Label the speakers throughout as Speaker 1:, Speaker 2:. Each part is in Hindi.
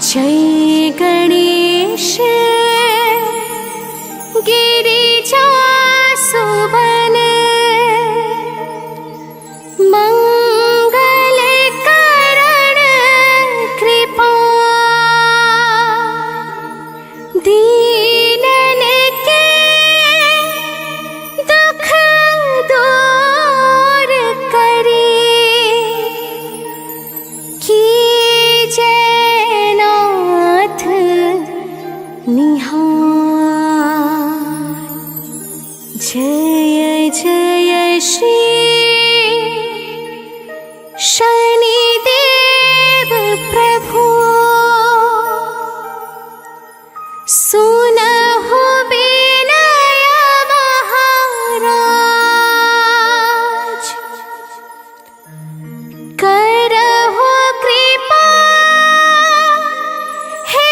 Speaker 1: जय गणेश गिरिजा सुबन मंगल करण कृपा दीनन के दुख दूर करे की जयनाथ निहार। जय जय श्री शनिदेव प्रभु सुनहु विनय महाराज करहु कृपा हे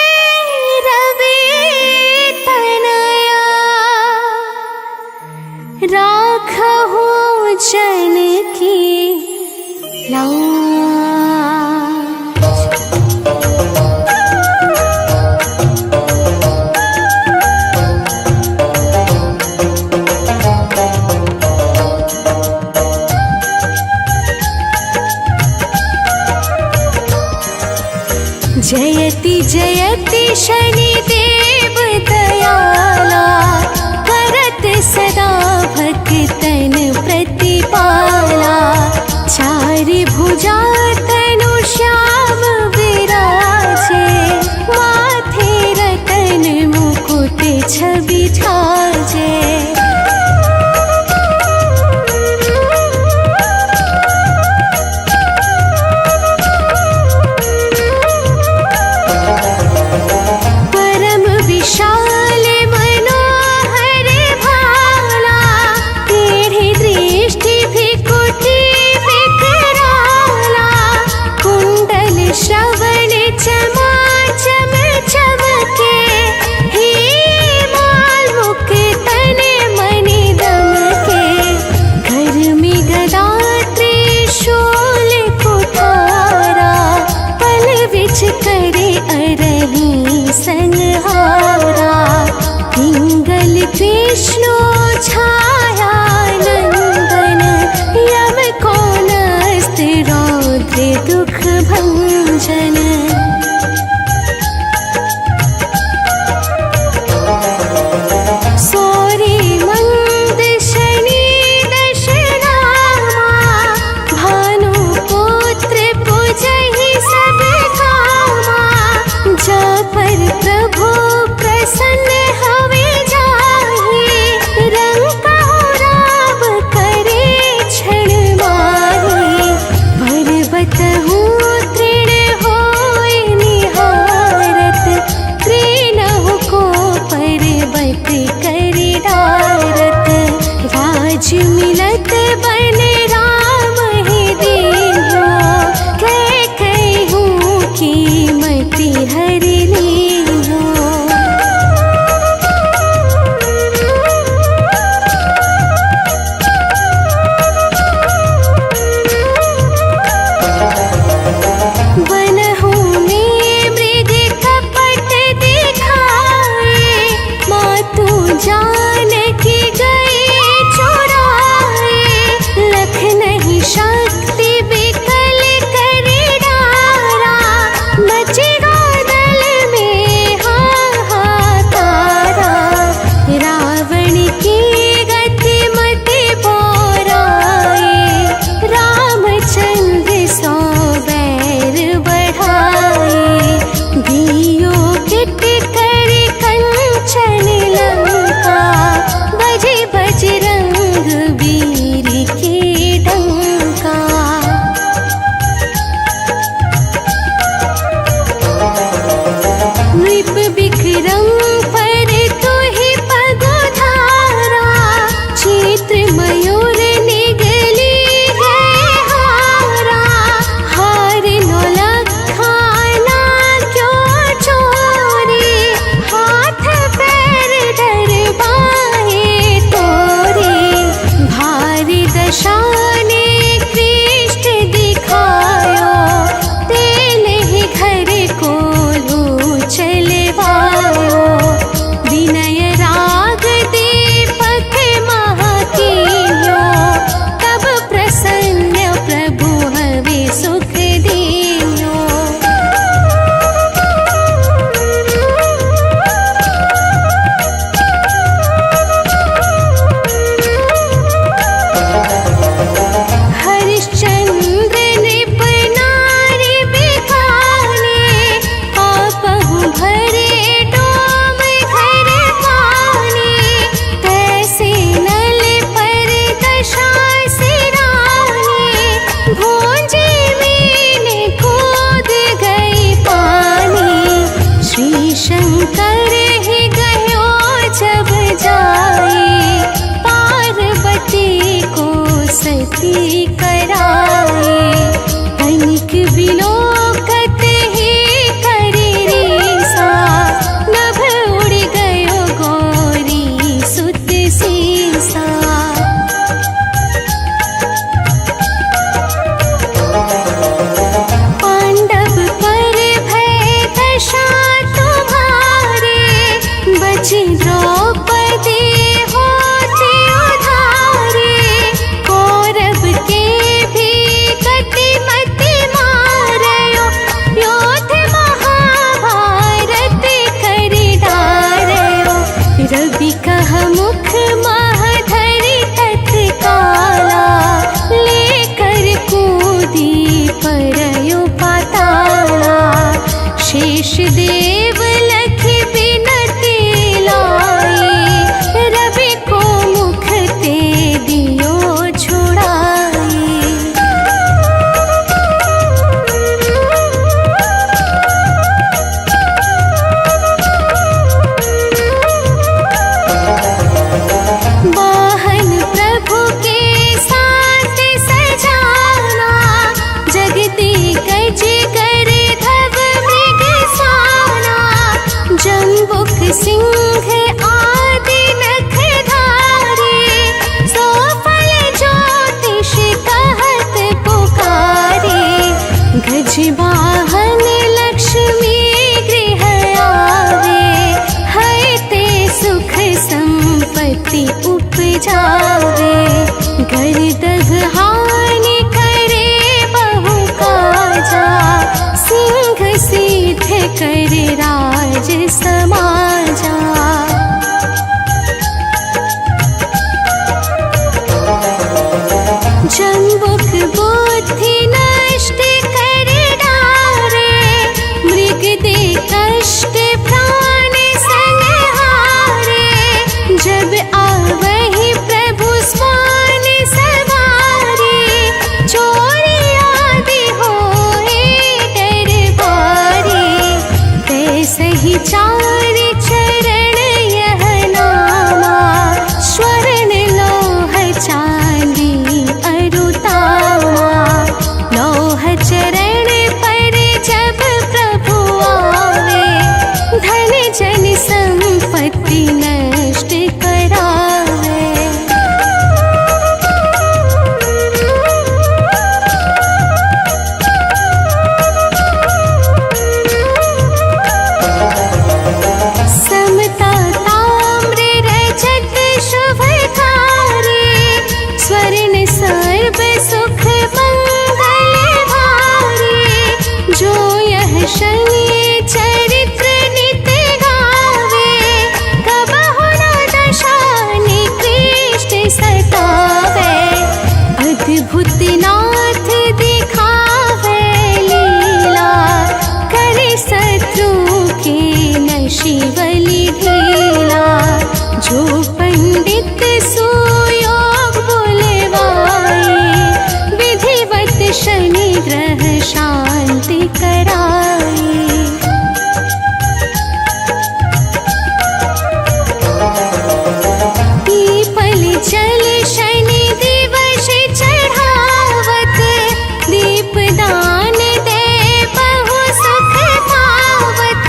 Speaker 1: रवि तनया राखहु जन की लाज। जयति जयति शनिदेव दयाला करत सदा भक्तन प्रतिपाला। चारि भुजा तनु श्याम विराजे माथे रतन मुकुट छवि छाजे। करे अरही संहारा पिंगल कृष्णो छाया नंदन यम कोनस्त रौद्र दुख भंजन। सोरे मंद शनि दशनामा भानु पुत्र पूजहि सब जा पर प्रभु प्रसन्न हवे जाहि रंग राव करे क्षण माहि। पर्वत तृण होय निहारत त्रिनहु को पर्वत करि डारत। राज मिलत बन राम ही दीन्हो कह कहूँ की मति हरि लीन्हो। देव लखि बिनती लाई, रवि को मुख ते दियो छुड़ाई। वाहन प्रभु के साथ सजाना, जगती गज कर धव मृग साना। जम्बुक सिंह आदि नखधारी, सो फल ज्योतिष कहत पुकारे। गज वाहन लक्ष्मी गृह आवे, है ते सुख संपत्ति उपजावे। घर दग हानि करे बहु काजा, सिंह सिद्ध कर राज समाजा। जम्बुक बुद्धि नष्ट कर डारे, मृग दे कष्ट प्राण संहारे। जब आवहि प्रभु स्वान सवारी, चोरी आदि होए दरबारी। तैसे ही चार चरण यह नामा, स्वर्ण लोह चांदी अरुतामा। लोह चरण पर जब प्रभु आवे, धन जन संपत्ति नष्ट करावे। समता ताम्र रजत शुभकारी, स्वर्ण सर्व सुख मंगल भारी। जो यह शनि चरित्र नित गावे, कबहु न दशा निकृष्ट सतावे। अद्भुत नाथ दिखावे लीला, करे शत्रु के नशिवलि ढीला। जो पंडित सुयोग बुलवाए, विधिवत शनि ग्रह शांति कराए। पीपल जल शनि दिवस चढ़ावत, दीपदान दे बहु सुख पावत।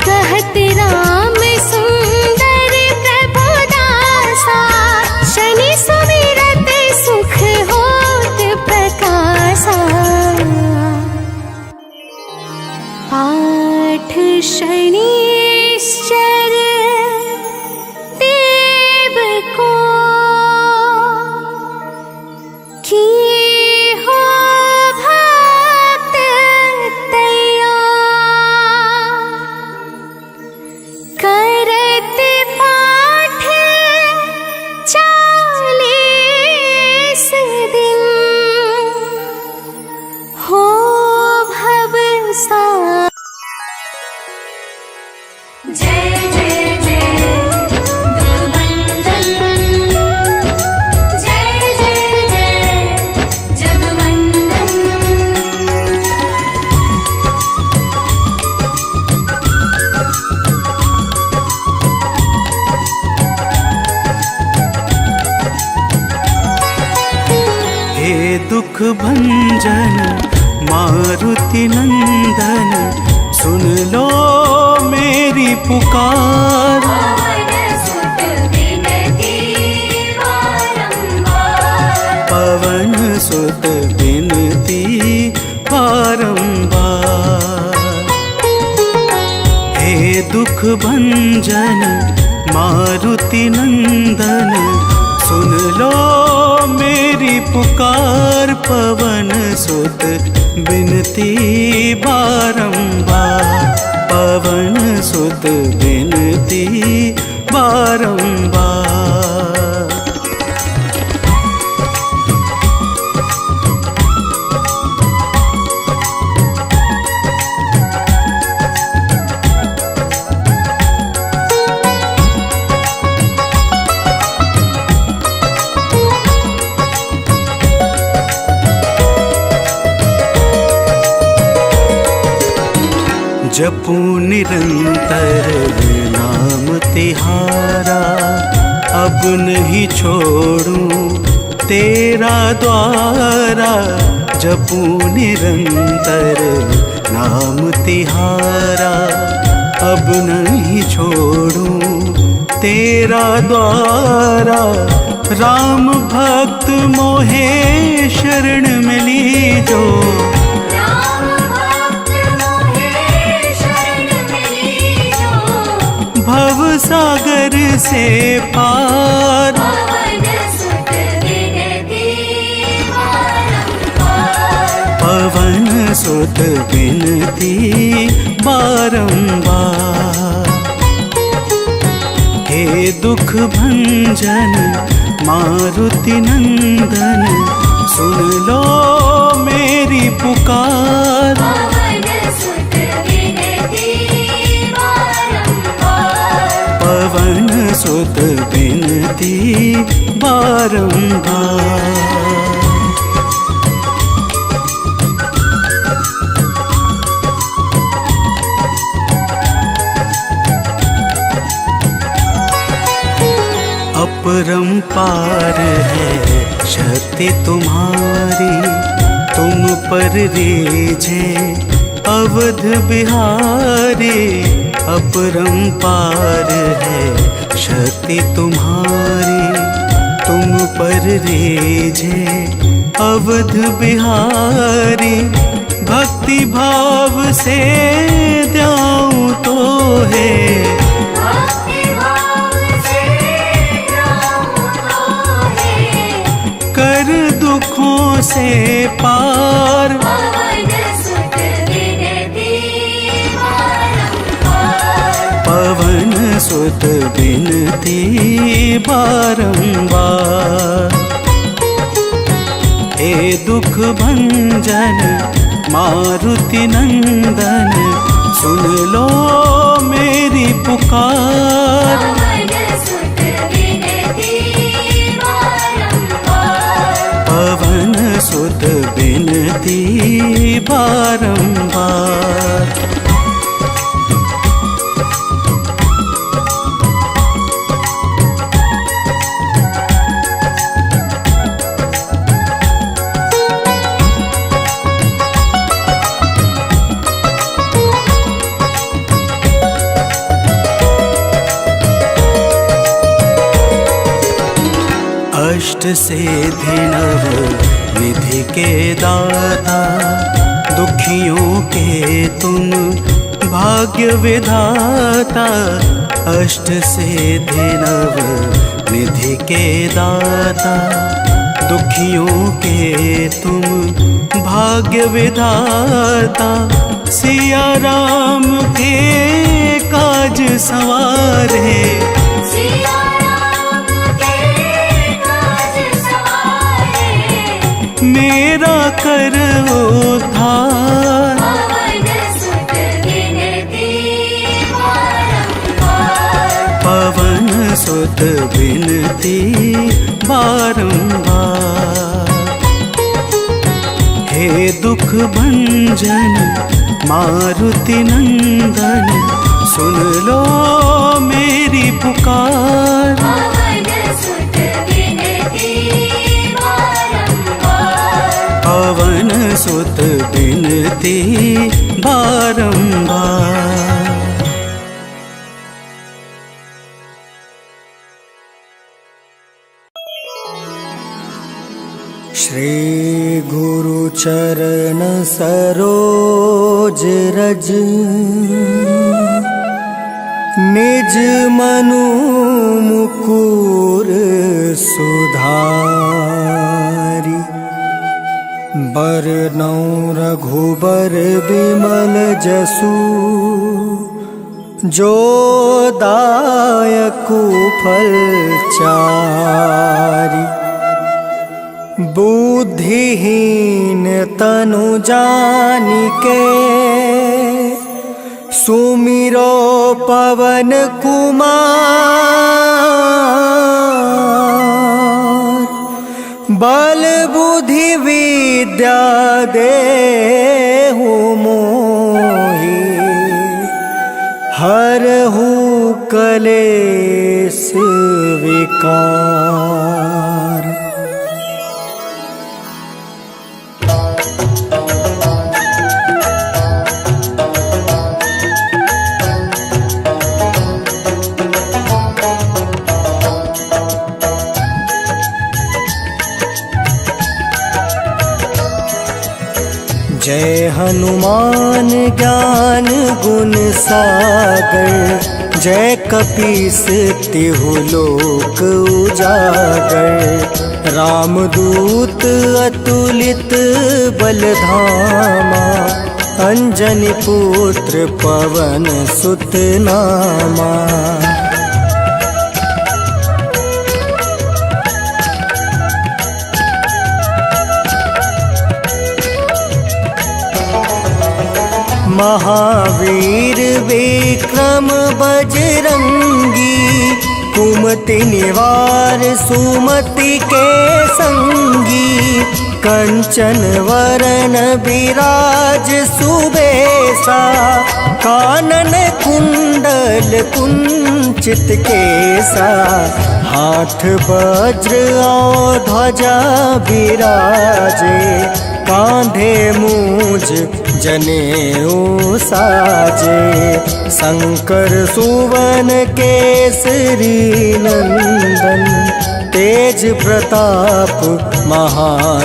Speaker 1: कहत राम सुंदर प्रभु दासा, शनि सुमिरत सुख होत प्रकाशा। पाठ शनिश्चर देव को, की हो भक्त तैयार। करत पाठ 40 दिन, हो भव सा। जय जय जय दुर्वंदन, जय जय जय जगवंदन।
Speaker 2: हे दुख भंजन मारुति नंदन, सुन लो मेरी पुकार। पवन सुत बिनती बारंबार। हे दुख भंजन मारुति नंदन, सुन लो मेरी पुकार। पवन सुत बिनती बारंबार, पवन सुत बिनती बारंबार। जपू निरंतर नाम तिहारा, अब नहीं छोड़ूं तेरा द्वारा। जपू निरंतर नाम तिहारा, अब नहीं छोड़ूं तेरा द्वारा। राम भक्त मोहे शरण में लीजो,
Speaker 1: राम भक्त मोहे शरण में लीजो।
Speaker 2: भव सागर से पार,
Speaker 1: पवन सुत विनती बारंबार।
Speaker 2: पवन सुत विनती बारंबार। हे दुख भंजन मारुति नंदन, सुन लो मेरी पुकार।
Speaker 1: पवन सुत विनती बारंबार।
Speaker 2: पवन सुत विनती बारंबार। अपरंपार है शक्ति तुम्हारी, तुम पर रीझे अवध बिहारी। अपरंपार है शक्ति तुम्हारी, तुम पर रीझे अवध बिहारी। भक्ति भाव से द्याऊं तो है,
Speaker 1: भक्ति भाव से द्याऊं तो है।
Speaker 2: कर दुखों से पार।
Speaker 1: पवन सुत विनती बारंबार।
Speaker 2: पवन सुत विनती बारंबार। हे दुख भंजन मारुति नंदन, सुन लो मेरी पुकार।
Speaker 1: पवन सुत विनती बारंबार।
Speaker 2: पवन सुत विनती बारंबार। अष्ट सिद्धि नव निधि के दाता, दुखियों के तुम भाग्य विधाता। अष्ट सिद्धि नव निधि के दाता, दुखियों के तुम भाग्य विधाता। सिया राम के काज संवारे,
Speaker 1: सिया राम के काज सवारे।
Speaker 2: मेरा कर उद्धार।
Speaker 1: पवन सुत विनती बारंबार।
Speaker 2: पवन सुत विनती बारंबार। हे दुख भंजन मारुति नंदन, सुन लो मेरी पुकार।
Speaker 1: पवन सुत विनती बारंबार।
Speaker 2: पवन सुत विनती बारंबार। श्री गुरु चरण सरोज रज, निज मनु मुकुर सुधारी। बरनौ रघुबर बिमल जसु, जो दायकु फल चारि। बुद्धिहीन तनु जानिके, सुमिरो पवन कुमार। बल बुद्धि विद्या देहु मोहि, हरहु कलेश विकार। जय हनुमान ज्ञान गुण सागर, जय कपीस तिहु लोक उजागर। रामदूत अतुलित बल धामा, अंजनी पुत्र पवन सुत नामा। महावीर विक्रम बजरंगी, कुमति निवार सुमति के संगी। कंचन वरण विराज सुबेसा, कानन कुंडल कुंचित केसा। हाथ वज्र और ध्वजा विराजे, कांधे मूज जनेऊ साजे। शंकर सुवन केसरी नंदन, तेज प्रताप महाजगवंदन।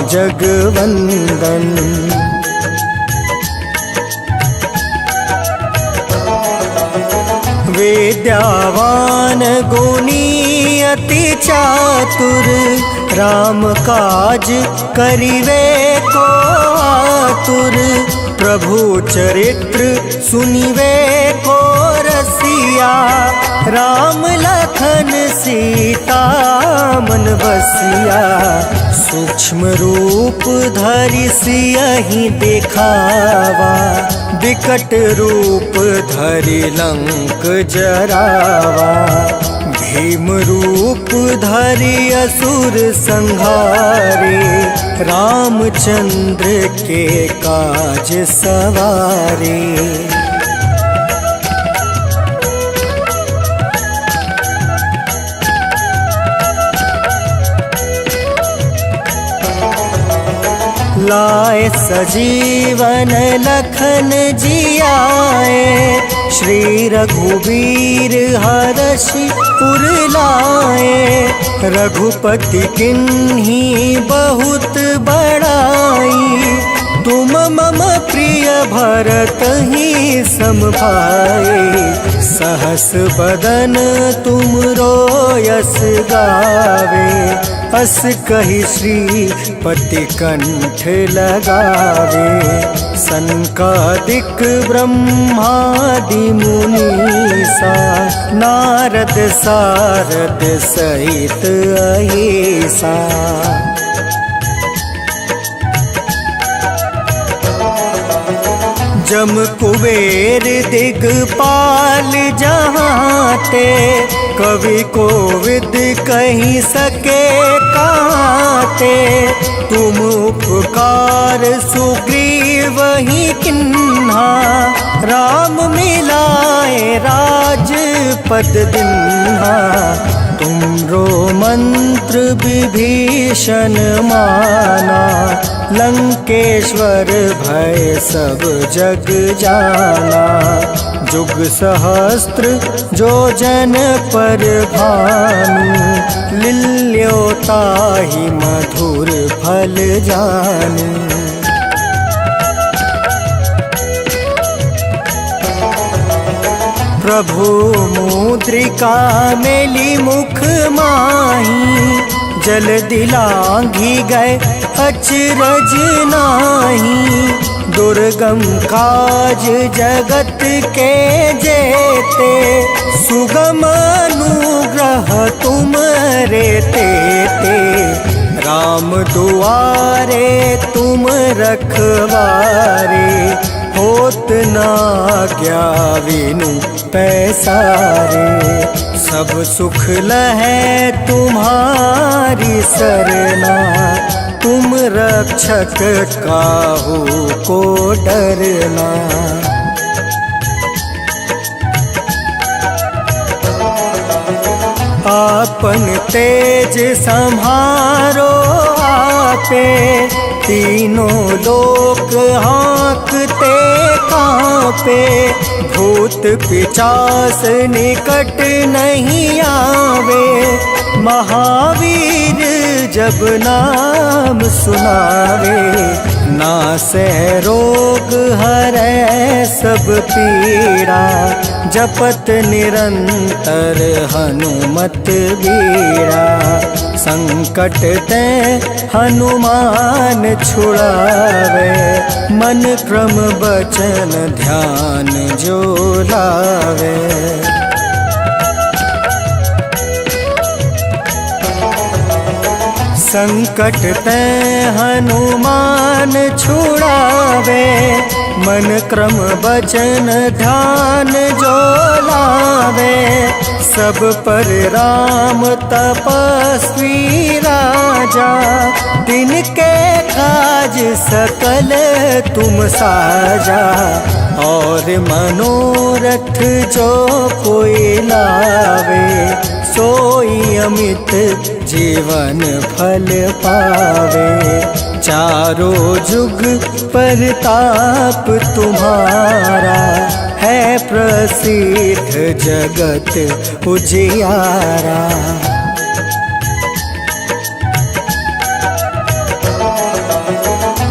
Speaker 2: विद्यावान गुणी अति चातुर, राम काज करिवे को आतुर। प्रभु चरित्र सुनिवे को रसिया, राम लखन सीता मन बसिया। सूक्ष्म रूप धरि सियहि दिखावा, विकट रूप धरि लंक जरावा। भीम रूप धरि असुर संहारे, रामचंद्र के काज सवारे। लाए सजीवन लखन जियाए, श्री रघुवीर हरषि उर लाए। रघुपति किन्ही बहुत बड़ाई, तुम मम प्रिय भरत ही सम भाई। सहस बदन तुम यश गावे, अस कहि श्रीपति कंठ लगावे। सनकादिक ब्रह्मादि मुनीसा, नारद सारद सहित अहिसा। जम कुबेर दिगपाल जहाँते, कवि कोविद कहीं सके काते। तुम उपकार सुग्रीव ही किन्हा, राम मिलाए राजपद दिन्हा। तुमरो मंत्र विभीषण माना, लंकेश्वर भय सब जग जाना। जुग सहस्त्र जो जन पर भानु, लिल्योताहि मधुर फल जानु। प्रभु मुद्रिका मेली मुख माही, जल दिलांघी गए अचरज नाही। दुर्गम काज जगत के जेते, सुगम अनुग्रह तुम रे तेते। राम दुआरे तुम रखवारे, होत न आज्ञा बिनु पैसारे। सब सुख लहै तुम्हारी सरना, तुम रक्षक काहू को डरना। आपन तेज संहारो आपे, तीनों लोक हाँकते कांपे। भूत पिचास निकट नहीं आवे, महावीर जब नाम सुनावे। नासै रोग हरै सब पीड़ा, जपत निरंतर हनुमत बीड़ा। संकट ते हनुमान छुड़ावे, मन क्रम बचन ध्यान जो लावे। संकट ते हनुमान छुड़ावे, मन क्रम बचन ध्यान जो लावे। सब पर राम तपस्वी राजा, तिनके काज सकल तुम साजा। और मनोरथ जो कोई लावे, सोई अमित जीवन फल पावे। चारों जुग परताप तुम्हारा, है प्रसिद्ध जगत उजियारा।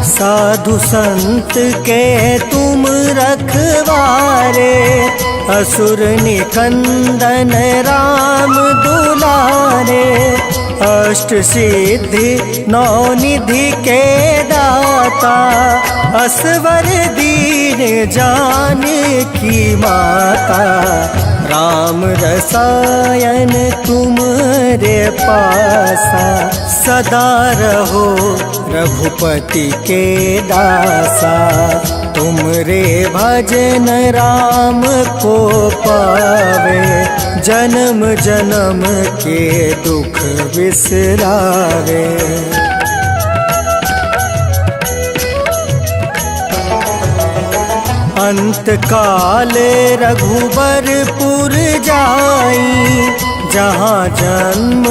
Speaker 2: साधु संत के तुम रखवारे, असुर निकंदन राम दुलारे। अष्ट सिद्धि नौ निधि के दाता, असवर दीन जानकी माता। राम रसायन तुमरे पासा, सदा रहो रघुपति के दासा। तुमरे भजन राम को पावे, जन्म जन्म के दुख बिसरावे। अंत काल रघुबरपुर जाई, जहाँ जन्म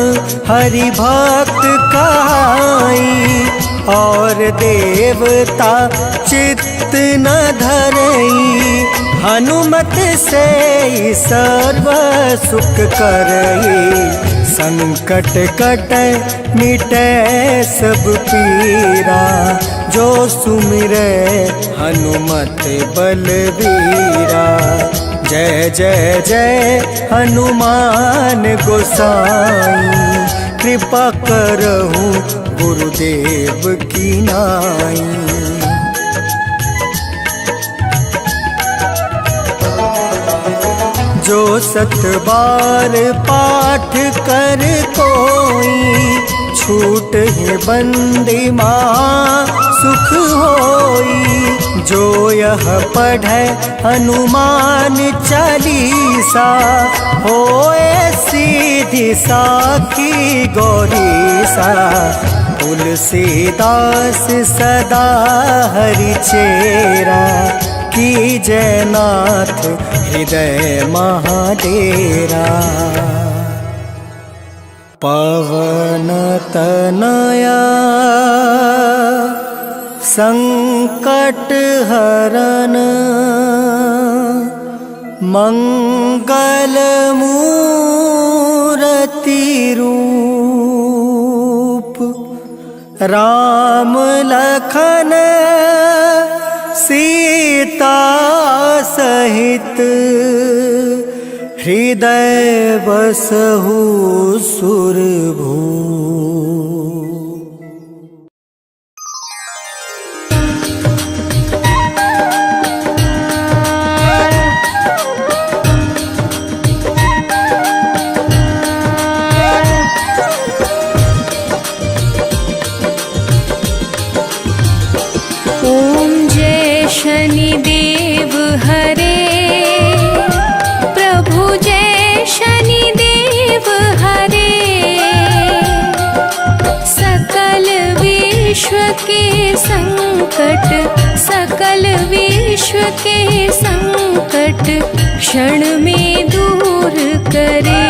Speaker 2: हरि भक्त कहाई। और देवता चित्त न धरई, हनुमत से सर्व सुख करई। संकट कटै मिटै सब पीरा, जो सुमिरै हनुमत बलवीरा। जय जय जय हनुमान गोसाई, कृपा करहु गुरुदेव की नाई। जो सत बार पाठ कर कोई, छूट है बंदी माँ सुख होई। जो यह पढ़े हनुमान चालीसा, होए सीधी साखी गौरीसा। तुलसीदास सदा हरि चेरा, की जयनाथ हृदय महाडेरा। पवन तनया संकट हरन, मंगल मूरति रूप। राम लखन सीता सहित, हृदय बसहु सुरभूप।
Speaker 3: शनिदेव हरे, प्रभु जय शनिदेव हरे। सकल विश्व के संकट, सकल विश्व के संकट क्षण में दूर करे।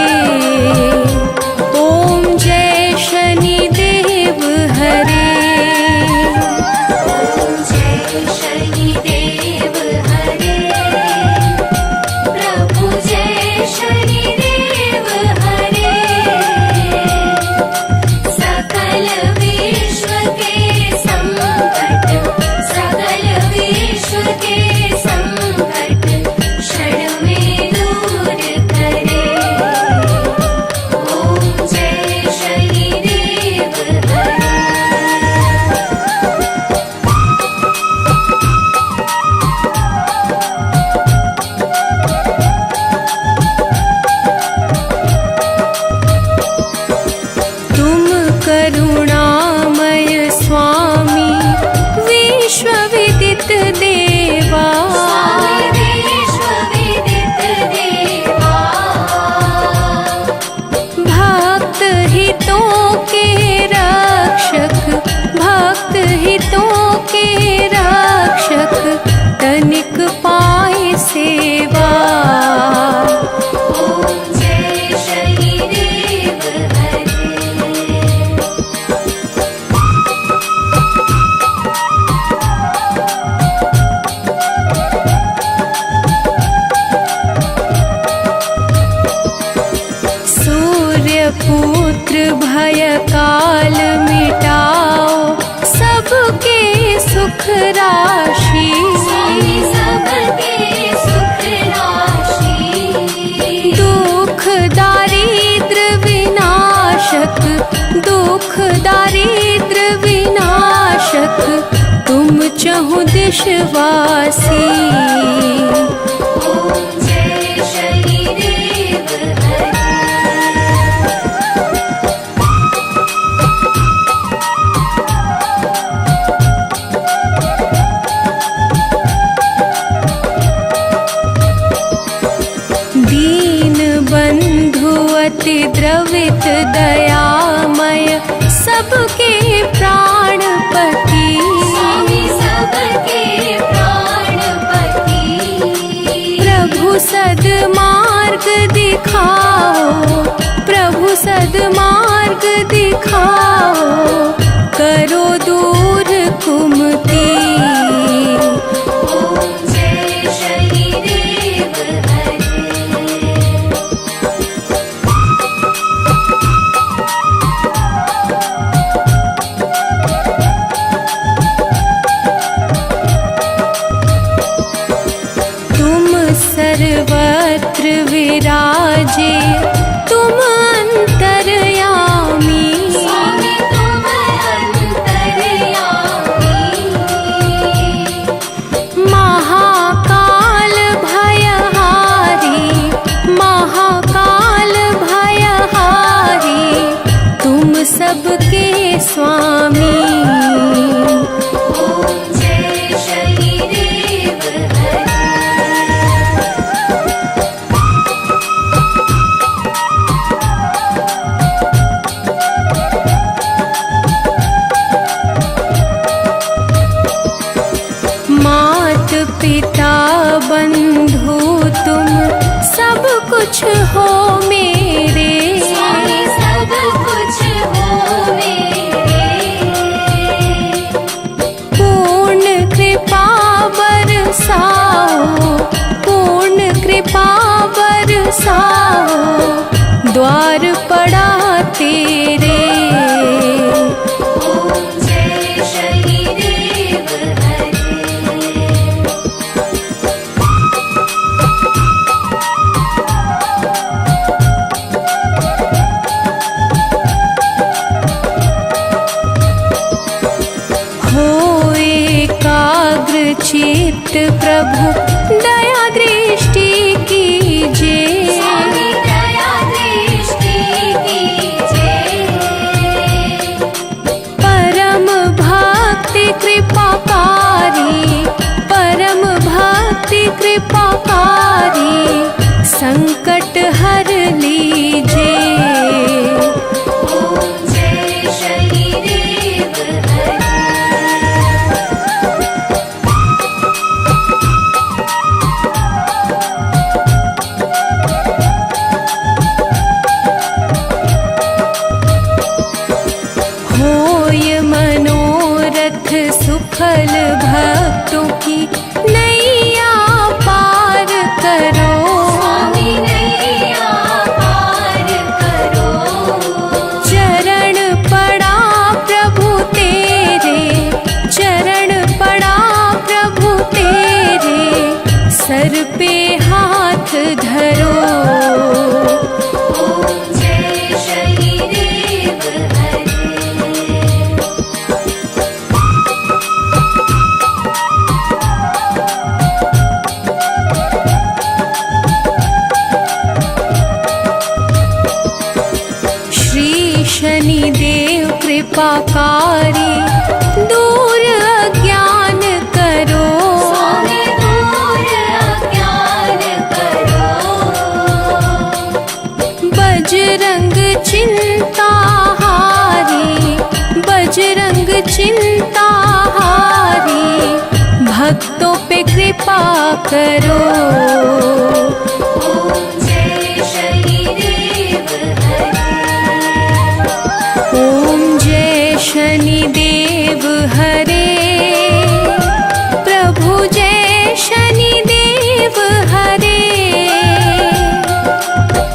Speaker 3: चहुँ दिशवासी।
Speaker 1: ॐ जय शनिदेव हरे।
Speaker 3: दीन बंधु अति द्रवित दयामय सबके प्राणपति।
Speaker 1: स्वामी सबके प्राणपति।
Speaker 3: प्रभु सद्मार्ग दिखाओ, प्रभु सद्मार्ग दिखाओ, करो दूर कुमति।
Speaker 1: ॐ जय शनिदेव हरे।
Speaker 3: तुम सर्वत्र विराजे, तुम अंतर्यामी।
Speaker 1: स्वामी तुम अंतर्यामी।
Speaker 3: महाकाल भयहारी, महाकाल भयहारी, तुम सबके स्वामी।
Speaker 1: ॐ जय शनिदेव हरे।
Speaker 3: मात पिता बंधु तुम सब कुछ हो मेरे।
Speaker 1: स्वामी सब कुछ हो मेरे।
Speaker 3: पूर्ण कृपा बरसाओ, पूर्ण कृपा बरसाओ, द्वार पड़ा तेरे।
Speaker 1: ॐ जय शनिदेव हरे।
Speaker 3: हो एकाग्र चित्त प्रभु दया दृष्टि कीजिए।
Speaker 1: स्वामी दया दृष्टि कीजिए।
Speaker 3: परम भक्ति कृपाकारी, परम भक्ति कृपाकारी, संकट हर लीजिए।
Speaker 1: ॐ जय शनिदेव हरे।
Speaker 3: होय मनोरथ सुफल भक्तों की नैया पार करो।
Speaker 1: स्वामी नैया पार करो।
Speaker 3: चरण पड़ा प्रभु तेरे, चरण पड़ा प्रभु तेरे, सर पे हाथ धरो।
Speaker 1: ॐ जय शनिदेव हरे।
Speaker 3: श्री शनिदेव कृपाकारी, दूर अज्ञान करो।
Speaker 1: स्वामी दूर अज्ञान करो।
Speaker 3: बजरंग चिंता हारी, बजरंग चिंता हारी, भक्तों पे कृपा करो।
Speaker 1: ॐ जय शनिदेव हरे।
Speaker 3: ओम जय शनिदेव हरे। प्रभु जय शनिदेव हरे।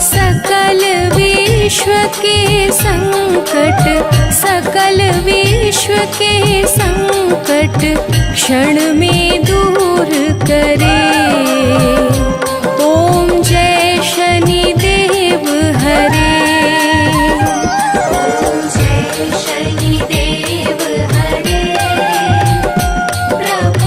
Speaker 3: सकल विश्व के संकट, सकल विश्व के संकट क्षण में दूर करे। ओम जय शनिदेव हरे।
Speaker 1: ॐ जय शनिदेव हरे। प्रभु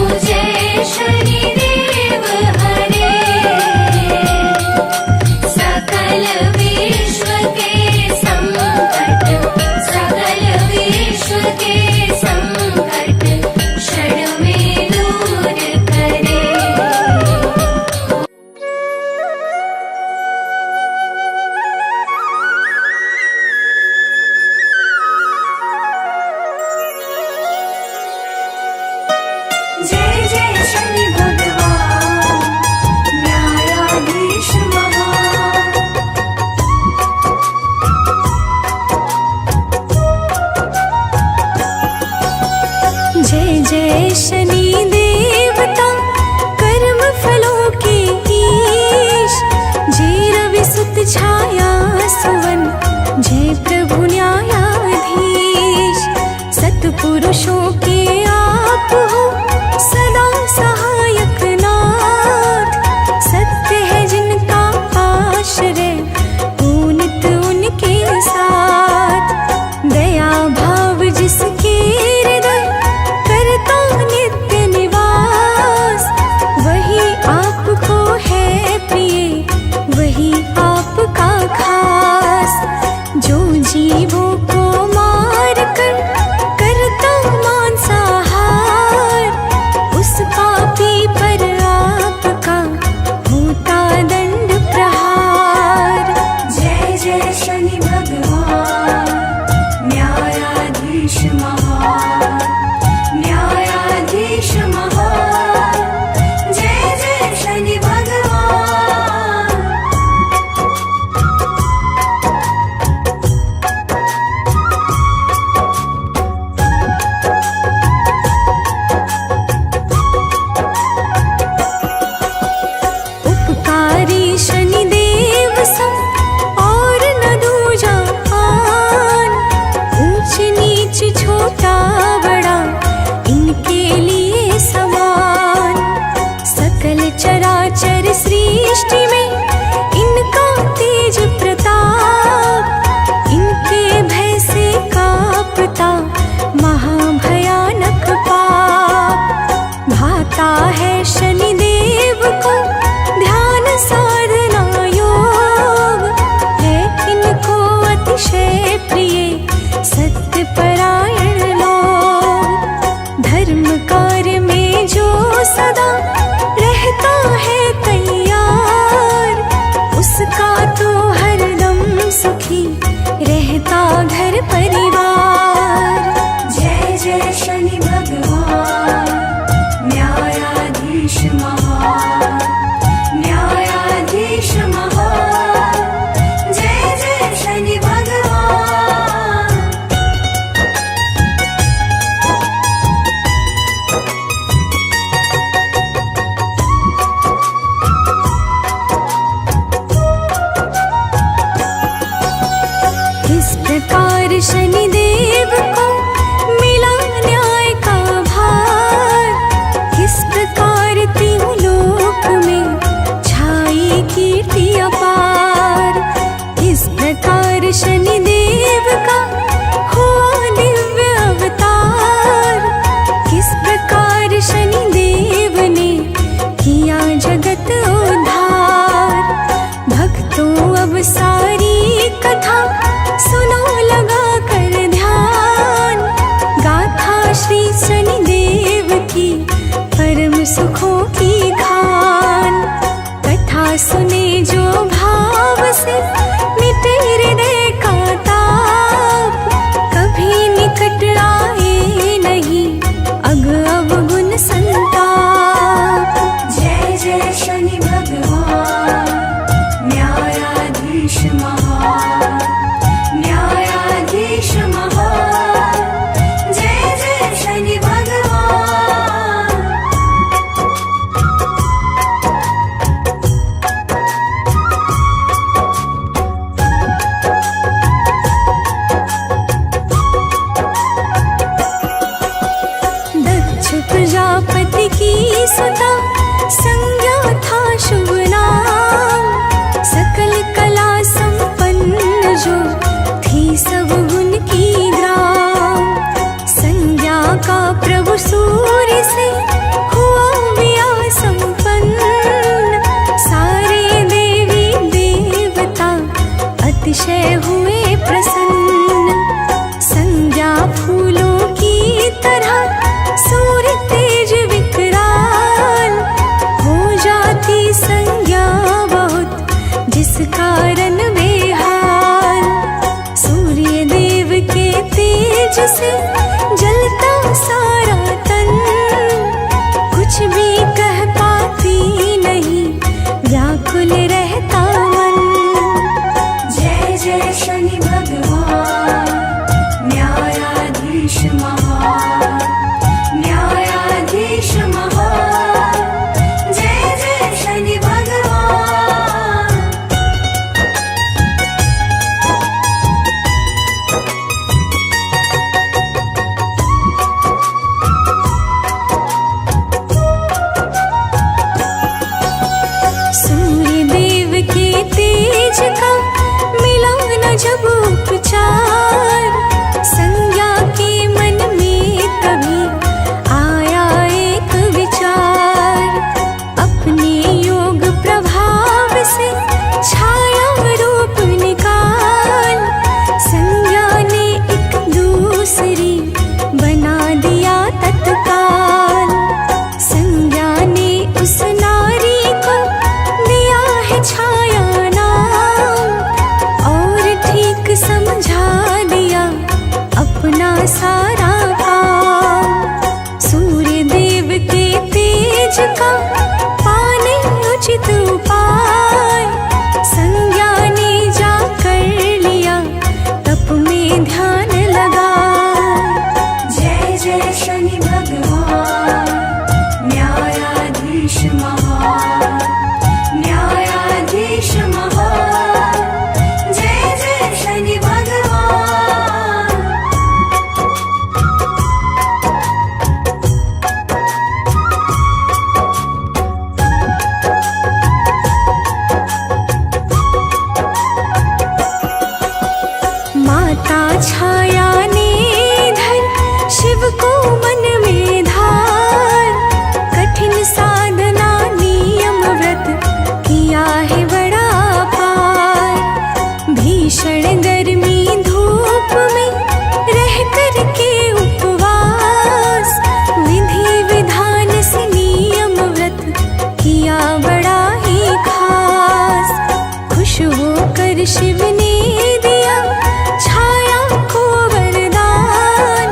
Speaker 3: कीर्ति अपार। इस प्रकार शनिदेव का हुआ दिव्य अवतार। किस प्रकार शनिदेव ने किया जगत उद्धार। भक्तों अब सारी कथा सुनो लगा कर ध्यान। गाथा श्री शनिदेव की परम सुखों की खान। कथा सुने जो भाव से मिटे हृदय का ताप। कभी निकट आए नहीं अग अवगुण संताप।
Speaker 1: जय जय शनि भगवान न्यायाधीश महान, न्यायाधीश महान। जय जय शनि भगवान।
Speaker 3: दक्ष प्रजापति की सुता संज्ञा था शुभ नाम। सकल कला संपन्न जो थी सब गुण की ग्राम। संज्ञा का प्रभु सूर्य से हुआ विया संपन्न। सारे देवी देवता अतिशय हुए प्रसन्न। संज्ञा फूलों की तरह सूर्य तेज विकराल। हो जाती संज्ञा बहुत जिस कारण बेहाल। सूर्य देव के तेज से जलता सारा तन। कुछ भी कह पाती नहीं व्याकुल रहता मन।
Speaker 1: जय जय शनि भगवान न्यायाधीश महान, न्यायाधीश महान। जय जय शनि भगवान।
Speaker 3: सूर्य देव के तेज का मिला न जब उपचार। संज्ञा के मन में तभी आया एक विचार। अपने योग प्रभाव से छाया रूप निकाल। संज्ञा ने एक दूसरी बना दिया तत्काल। संज्ञा ने उस नारी को दिया है छाया नाम। और ठीक समझा दिया अपना सारा काम। सूर्य देव के तेज का पाने उचित उपाय। संज्ञा ने जा कर लिया तप में ध्यान लगा।
Speaker 1: जय जय शनि भगवान न्यायाधीश महान, न्यायाधीश महान। जय जय शनि भगवान।
Speaker 3: माता छाया ने धर शिव को मन में धार। कठिन साधना नियम व्रत किया है बड़ा पार। भीषण गर्मी धूप में रह कर के उपवास। विधि विधान से नियम व्रत किया बड़ा ही खास। खुश होकर शिव ने दिया छाया को वरदान।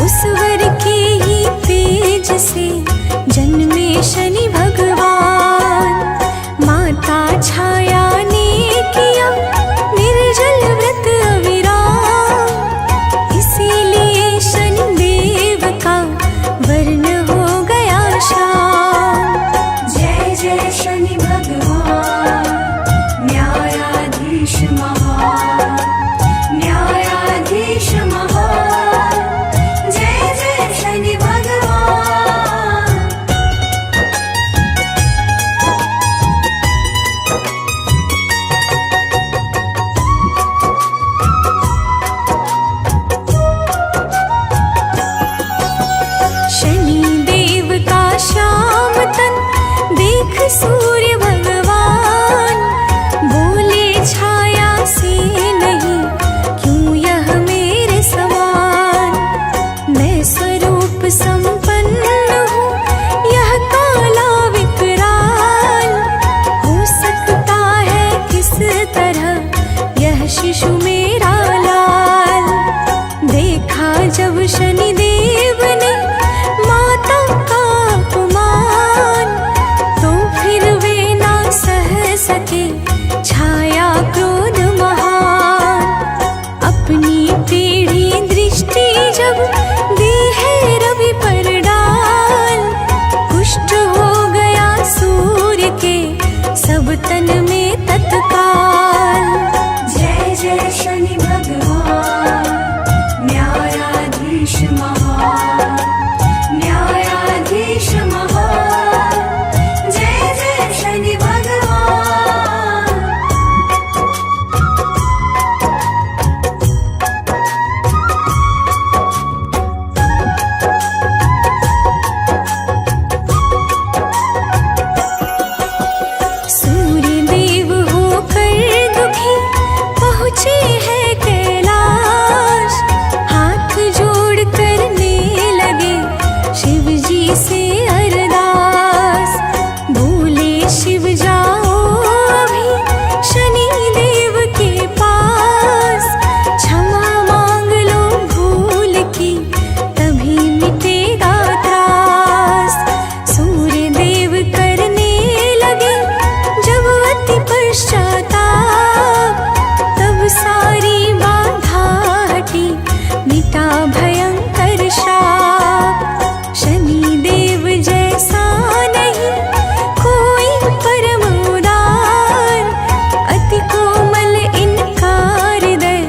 Speaker 3: उस वर के ही तेज से जन्मे शनि भगवान। माता छाया ने किया निर्जल व्रत यह शिशु मेरा लाल। देखा जब शनिदेव ने माता का अपमान, तो फिर वे ना सह सके छाया क्रोध महान। अपनी टेढ़ी दृष्टि जब दी है रवि पर डाल, कुष्ठ हो गया सूर्य के सब तन में तत्काल।
Speaker 1: जय जय शनि भगवान, न्यायाधीश महान, न्यायाधीश महान। जय जय शनि भगवान।
Speaker 3: सूर्य देव होकर दुखी पहुँचे हैं कैलाश, हाथ जोड़ करने लगे शिव जी से अरदास। बोले शिव जाओ अभी शनि देव के पास, क्षमा मांग लो भूल की तभी मिटेगा त्रास। सूर्य देव करने लगे जब अति पश्चाताप, तब सारी बाधा हटी मिटा भयंकर शाप। शनि देव जैसा नहीं कोई परम उदार, अति कोमल इनका हृदय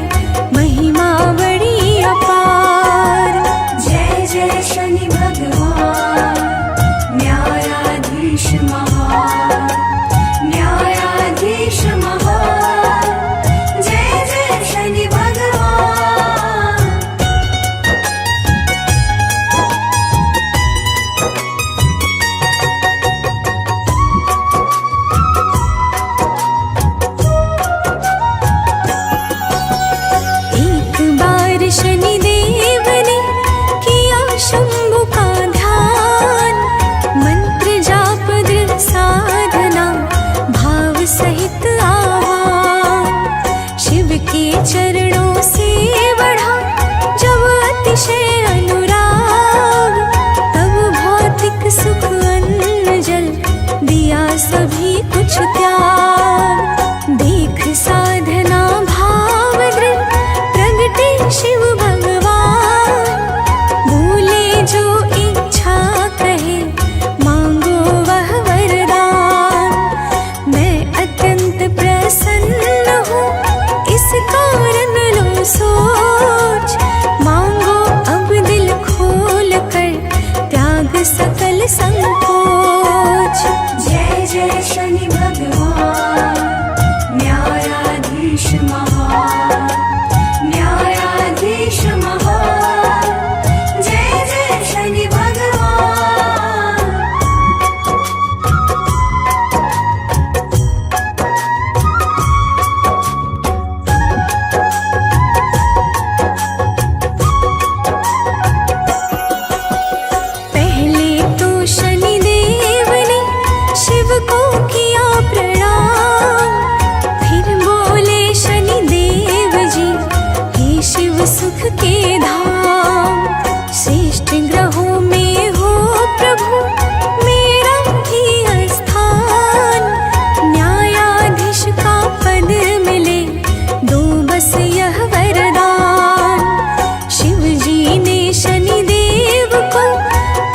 Speaker 3: महिमा बड़ी अपार।
Speaker 1: जय जय शनि भगवान, न्यायाधीश महान, न्यायाधीश महान। जय जय शनि भगवान।
Speaker 3: एक बार शनि देव ने किया शंभु का ध्यान, मंत्र जाप दृढ़ साधना भाव सहित आह्वान। शिव के चरणों से बढ़ा जब अतिशय अनुराग, तब भौतिक सुख अन्न जल दिया सभी कुछ त्याग। देख साधना भाव दृढ़ प्रगटे शिव भगवान, बोले जो इच्छा कहे मांगो वह वरदान। मैं अत्यंत प्रसन्न हूँ इस कारण लो सोच, मांगो अब दिल खोल कर त्याग सकल संकोच।
Speaker 1: जय जय शनि भगवान, न्यायाधीश महान, न्यायाधीश महान। जय जय शनि भगवान।
Speaker 3: पहले तो शनि देव ने शिव को किया प्रणाम, फिर बोले शनि देव जी हे शिव सुख के धाम। श्रेष्ठ ग्रहों में हो प्रभु मेरा भी स्थान, न्यायाधीश का पद मिले दो बस यह वरदान। शिव जी ने शनि देव को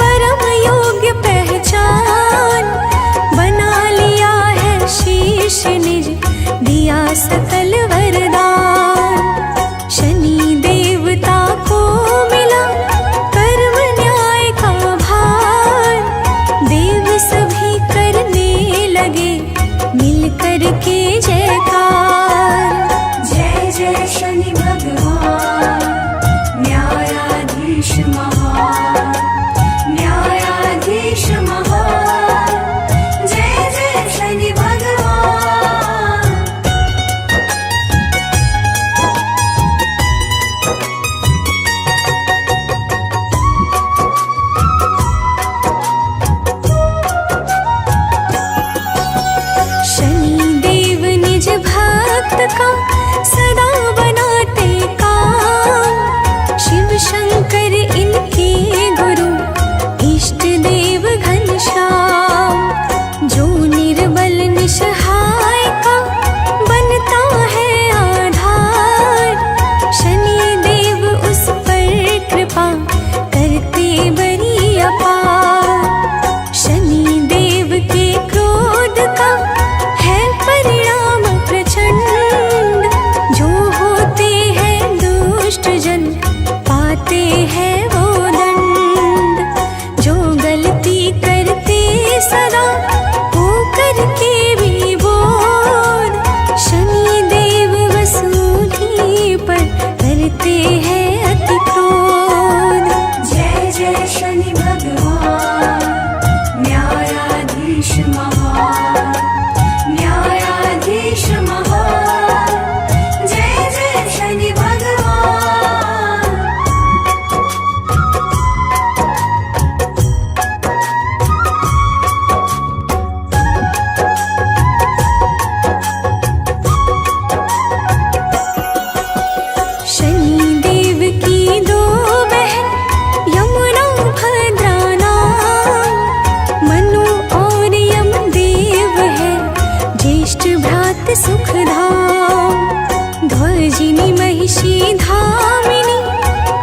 Speaker 3: परम योग्य पहचान, बना लिया है शीश निज दिया सकल वरदान। शनि देवता को मिला कर्म न्याय का भार, देव सभी करने लगे मिल कर के जयकार।
Speaker 1: जय जय शनि भगवान, न्यायाधीश महान, न्यायाधीश महान। जय जय शनि भगवान।
Speaker 3: शनि देव ने ख्यात सुख धाम। ध्वजिनी महिषी धामिनी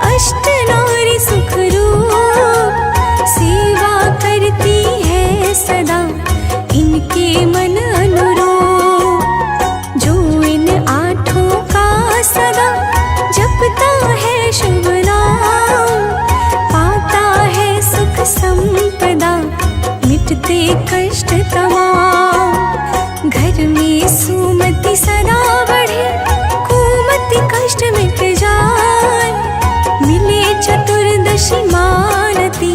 Speaker 3: अष्ट नारी सुख रूप, सेवा करती है सदा इनके मन अनुरूप। जो इन आठों का सदा जपता है शुभ नाम, पाता है सुख संपदा मिटते कष्ट तमाम। घर में सुमति सदा बढ़े, कुमति कष्ट मिट जाए, मिले चतुर्दशी मानती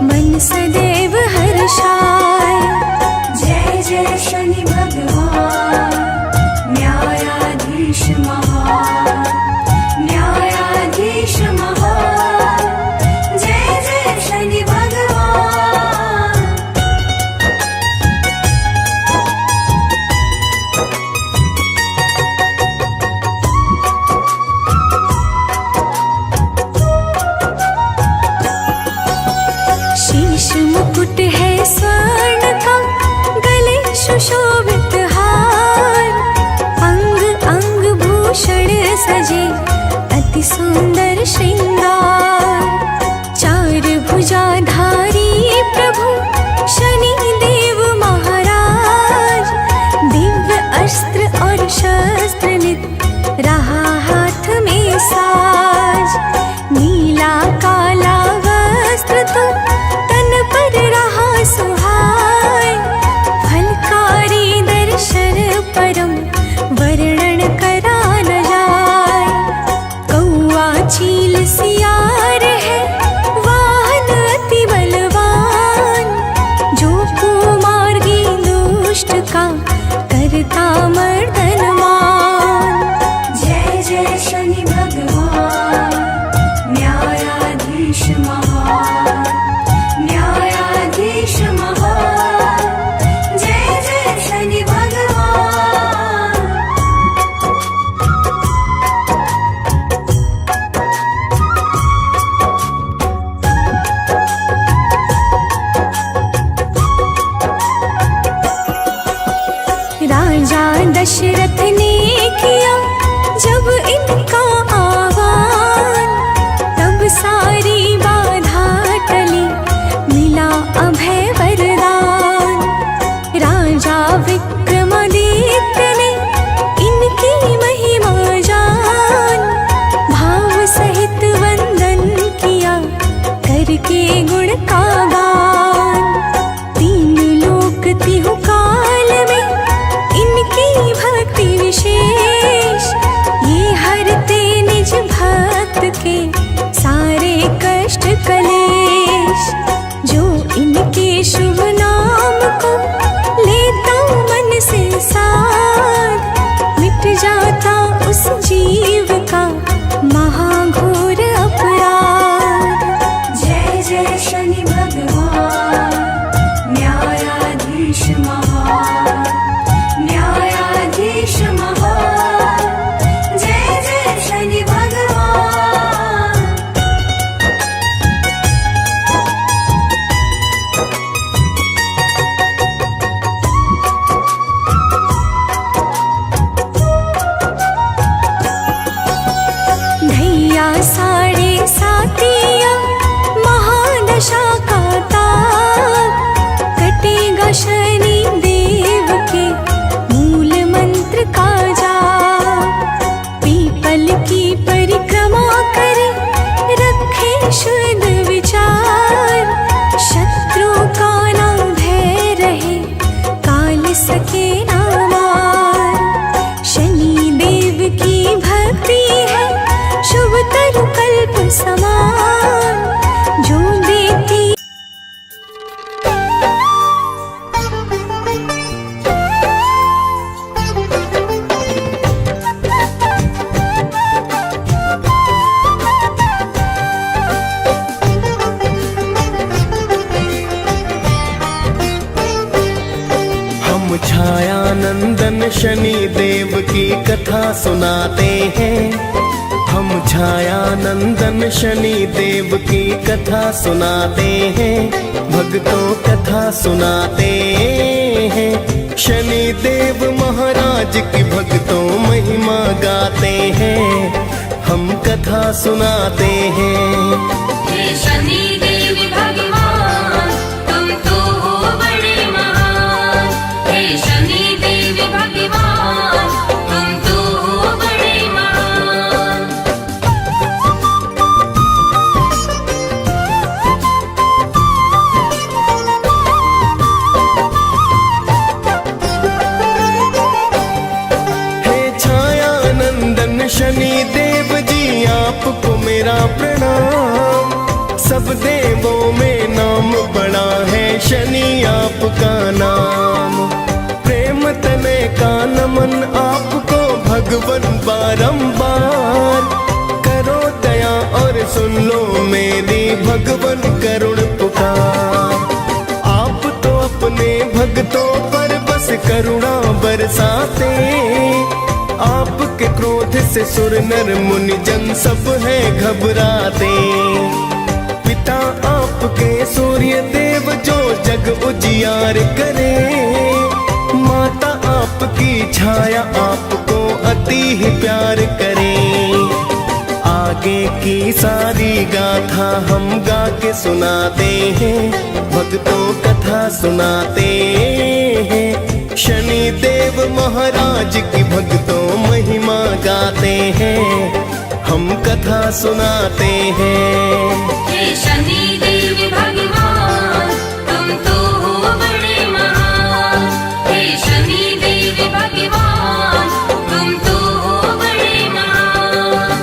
Speaker 3: मन सदैव हर्षाए।
Speaker 1: जय जय शनि भगवान न्यायाधीश महान, न्यायाधीश महान। जय जय शनि भगवान।
Speaker 3: शीश मुकुट है स्वर्ण का, गले सुशोभित हार, अंग अंग भूषण सजे अति सुंदर श्रृंगार। चार भुजाधारी प्रभु शनि देव महाराज, दिव्य अस्त्र और शस्त्र नित रहा हाथ में साज। नीला काला वस्त्र तो तन पर रहा सुहाय, फलकारी दर्शन परम वर्णन करा न जाय। कौआ चील सियार है वाहन अति बलवान, जो कुमार्गी दुष्ट का करता मर्दन मान।
Speaker 1: जय जय शनि भगवान न्यायाधीश महान, न्यायाधीश महान। जय जय शनि भगवान।
Speaker 3: राजा दशरथ ने किया जब इनका आह्वान, तब सारी बाधा टली मिला अभय वरदान। राजा विक्रमादित्य ने इनकी महिमा जान, भाव सहित वंदन किया करके गुण का गान। तीन लोक तिहु काल में इनकी भक्ति विशेष, ये हरते निज भक्त के सारे कष्ट कलेश। जो इनके शुभ नाम को लेता मन से साध, मिट जाता उस जीव का महाघोर अपराध।
Speaker 1: जय जय शनि भगवान न्यायाधीश महान, न्यायाधीश महान। जय जय शनि भगवान।
Speaker 3: धैया साढ़े सातिया महादशा का ताप, कटेगा शनि देव के मूल मंत्र का जाप। पीपल की परिक्रमा करे रखे शुद्ध विचार, शत्रु का ना भय रहे काल सके ना मार। शनि देव की भक्ति है शुभ तरु कल्प समान, जो देती
Speaker 4: हम छायानंदन शनि देव की कथा सुनाते हैं। हम छायानंदन शनि देव की कथा सुनाते हैं, भक्तों कथा सुनाते हैं। शनि देव महाराज की भक्तों महिमा गाते हैं, हम कथा सुनाते हैं।
Speaker 1: हे शनि देव भगवान तुम तो हो बड़े महान। हे शनि देव भगवान तुम तो हो बड़े महान।
Speaker 4: शनि देव जी आपको मेरा प्रणाम। सब देवों में नाम बड़ा है शनि आपका नाम। प्रेम तने का नमन आपको भगवन बारंबार। करो दया और सुन लो मेरी भगवन करुण पुकार। आप तो अपने भक्तों पर बस करुणा बरसाते। आपके क्रोध से सुर नर मुनि जन सब है घबराते। पिता आपके सूर्य देव जो जग उजियार करे। माता आपकी छाया आपको अति ही प्यार करे। आगे की सारी गाथा हम गा के सुनाते हैं, भक्तों कथा सुनाते हैं। शनि देव महाराज की भक्तों महिमा गाते हैं, हम कथा सुनाते हैं।
Speaker 1: हे शनि देव भगवान तुम तो हो बड़े महान। हे शनि देव भगवान तुम तो हो बड़े महान।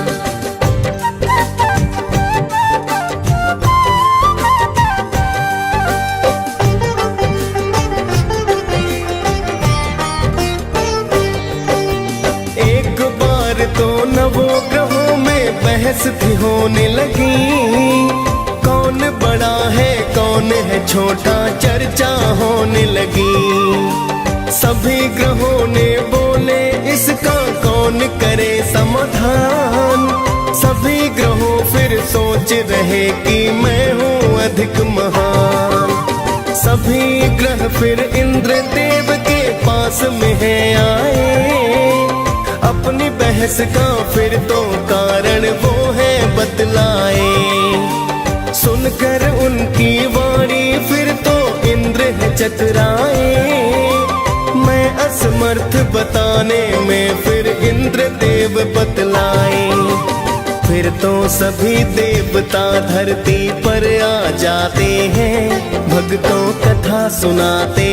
Speaker 4: तो नवों ग्रहों में बहस भी होने लगी। कौन बड़ा है कौन है छोटा चर्चा होने लगी। सभी ग्रहों ने बोले इसका कौन करे समाधान। सभी ग्रहों फिर सोच रहे कि मैं हूँ अधिक महान। सभी ग्रह फिर इंद्र देव के पास में है आए। अपनी बहस का फिर तो कारण वो है बतलाए। सुनकर उनकी वाणी फिर तो इंद्र है चतुराए। मैं असमर्थ बताने में फिर इंद्र देव बतलाए। फिर तो सभी देवता धरती पर आ जाते हैं, भक्तों कथा सुनाते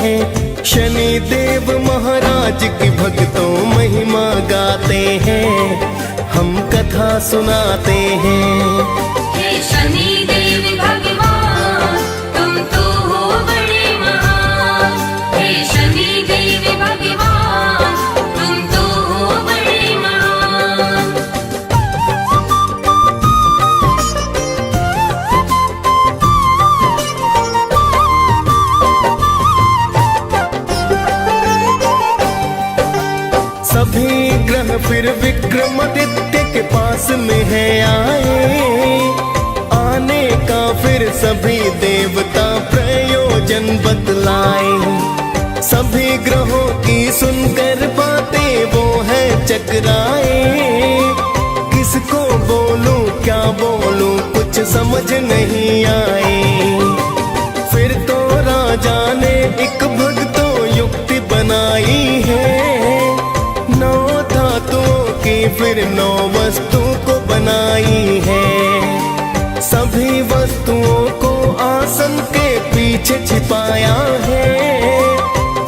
Speaker 4: हैं। शनि देव महाराज की भक्तों महिमा गाते हैं, हम कथा सुनाते हैं।
Speaker 1: हे शनि देव भगवान तुम तो हो बड़े महान। हे शनि देव भगवान तुम तो हो बड़े महान।
Speaker 4: सभी ग्रह फिर विक्रमादित्य के पास में है आए। आने का फिर सभी देवता प्रयोजन बतलाए। सभी ग्रहों की सुनकर बातें वो है चकराए। किसको बोलूं क्या बोलूं कुछ समझ नहीं आए। फिर तो राजा ने एक भक्तों युक्ति बनाई है। 9 धातुओं की फिर 9 वस्तु को बनाई है। सभी वस्तुओं को आसन के पीछे छिपाया है।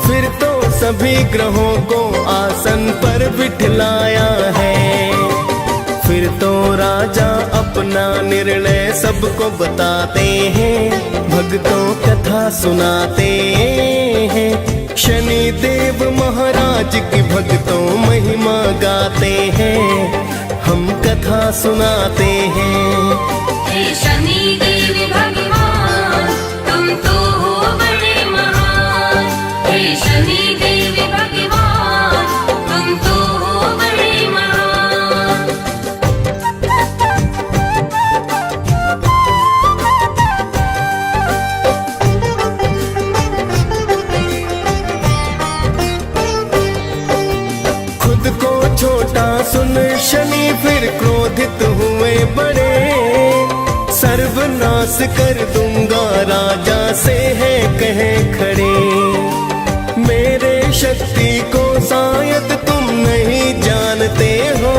Speaker 4: फिर तो सभी ग्रहों को आसन पर बिठलाया है। फिर तो राजा अपना निर्णय सबको बताते हैं, भक्तों कथा सुनाते हैं। शनि देव महाराज की भक्तों महिमा गाते हैं, हम कथा सुनाते हैं।
Speaker 1: हे शनि देव भगवान तुम तो हो बड़े महान। हे शनि देव भगवान तुम तो हो बड़े महान।
Speaker 4: छोटा सुन शनि फिर क्रोधित हुए बड़े, सर्वनाश कर दूंगा राजा से है कहे खड़े। मेरे शक्ति को शायद तुम नहीं जानते हो,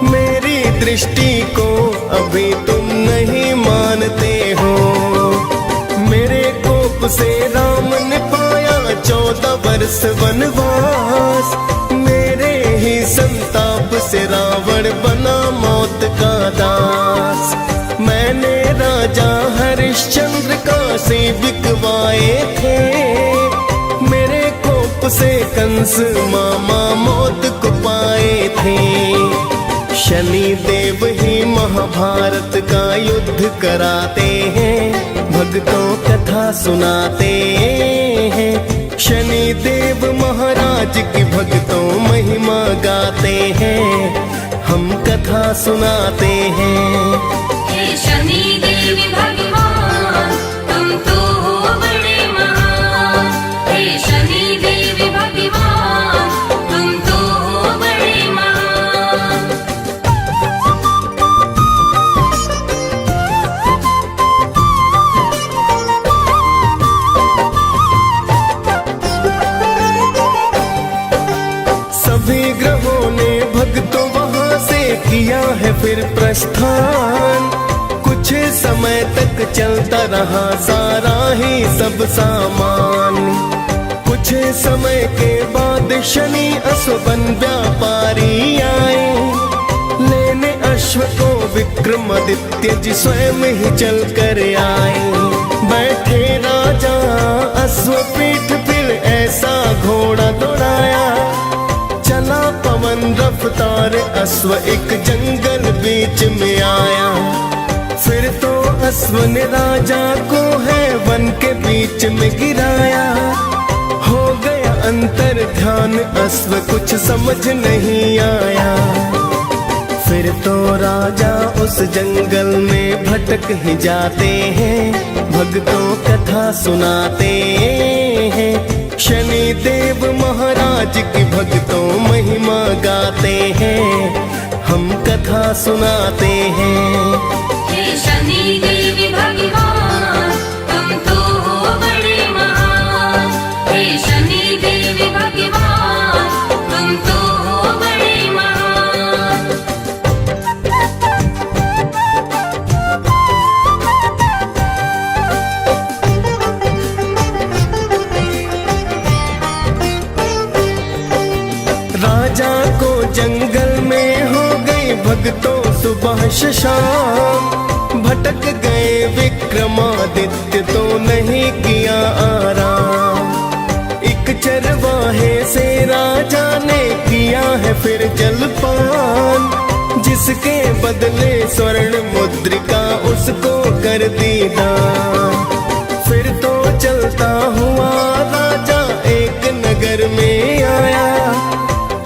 Speaker 4: मेरी दृष्टि को अभी तुम नहीं मानते हो। मेरे कोप से राम ने पाया 14 वर्ष वनवास, मेरे ही संताप से रावण बना मौत का दास। मैंने राजा हरिश्चंद्र काशी बिकवाए थे, मेरे कोप से कंस मामा मौत को पाए थे। शनि देव ही महाभारत का युद्ध कराते हैं, भक्तों कथा सुनाते हैं। शनि देव महाराज की भक्तों महिमा गाते हैं, हम कथा सुनाते हैं।
Speaker 1: हे शनि देवी भगवान तुम तो हो बड़े महान, हे शनि देवी भगवान तुम तो हो बड़े महान।
Speaker 4: सभी ग्रहों ने भक्तों वहां से किया है फिर प्रस्थान, कुछ समय तक चलता रहा सारा ही सब सामान। कुछ समय के बाद शनि अश्वबन व्यापारी आए, लेने अश्व को विक्रमादित्य जी स्वयं ही चल कर आए। बैठे राजा अश्व पीठ फिर ऐसा घोड़ा दौड़ाया, चला पवन रफ्तार अश्व एक जंगल बीच में आया। फिर तो अश्व ने राजा को है वन के बीच में गिराया, हो गया अंतर ध्यान अश्व कुछ समझ नहीं आया। फिर तो राजा उस जंगल में भटक ही जाते हैं, भक्तों कथा सुनाते हैं। शनि देव महाराज की भक्तों महिमा गाते हैं, हम कथा सुनाते हैं।
Speaker 1: हे शनि देवी भगवान तुम तो हो बड़े महान, हे शनि देवी भगवान तुम तो हो बड़े महान।
Speaker 4: राजा को जंगल में हो गई भक्तों सुबह शाम, भटक गए विक्रमादित्य तो नहीं किया आराम। एक चरवाहे से राजा ने किया है फिर जलपान, जिसके बदले स्वर्ण मुद्रिका उसको कर दी दान। फिर तो चलता हुआ राजा एक नगर में आया,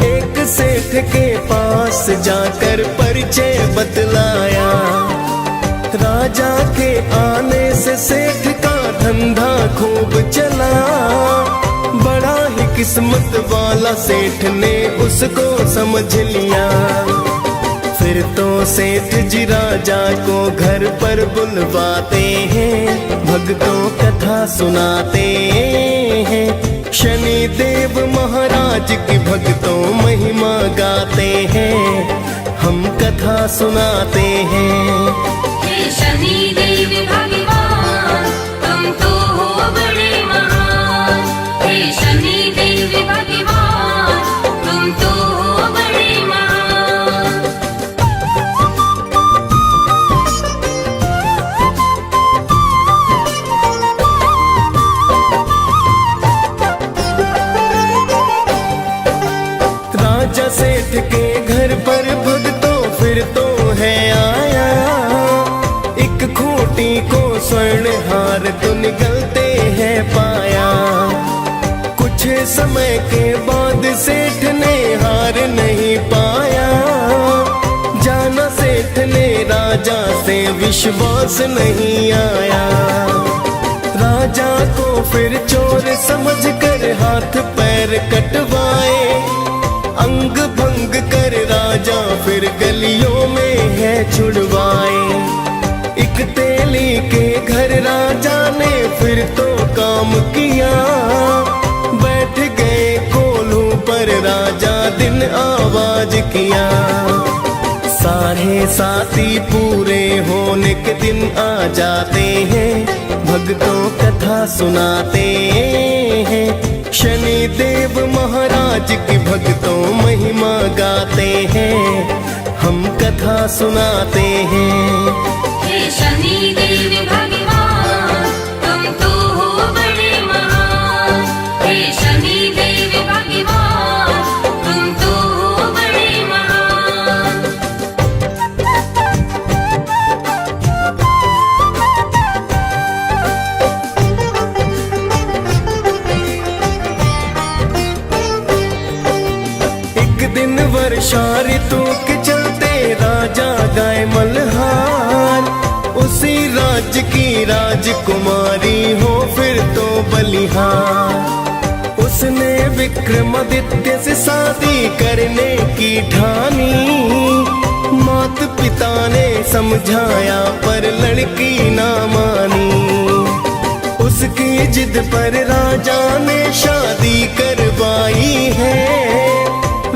Speaker 4: एक सेठ के पास जाकर परिचय बतलाया। राजा के आने से सेठ का धंधा खूब चला, बड़ा ही किस्मत वाला सेठ ने उसको समझ लिया। फिर तो सेठ जी राजा को घर पर बुलवाते हैं, भक्तों कथा सुनाते हैं। शनि देव महाराज की भक्तों महिमा गाते हैं, हम कथा सुनाते हैं।
Speaker 1: हे शनि देवी भगवान तुम तो हो बड़े महान, हे शनि देवी भगवान तुम तो हो बड़े महान।
Speaker 4: राजा सेठ के घर पर भक्तों फिर तो है आया, एक खूंटी को स्वर्ण हार तो निकलते हैं पाया। कुछ समय के बाद सेठ ने हार नहीं पाया, जाना सेठ ने राजा से विश्वास नहीं आया। राजा को फिर चोर समझकर हाथ पैर कटवाए, अंग भंग राजा दिन आवाज किया। सारे साथी पूरे होने के दिन आ जाते हैं, भक्तों कथा सुनाते हैं। शनि देव महाराज की भक्तों महिमा गाते हैं, हम कथा सुनाते हैं।
Speaker 1: हे शनि देव भगवान तुम तो हो बड़े महान। हे शनि देव भगवान तुम तो हो बड़े महान।
Speaker 4: एक दिन वर्षा ऋतु के चलते राजा गाय मल्हार, उसी राज्य की राजकुमारी हो फिर तो बलिहार। उसने विक्रमादित्य से शादी करने की ठानी, मात पिता ने समझाया पर लड़की ना मानी। उसकी जिद पर राजा ने शादी करवाई है,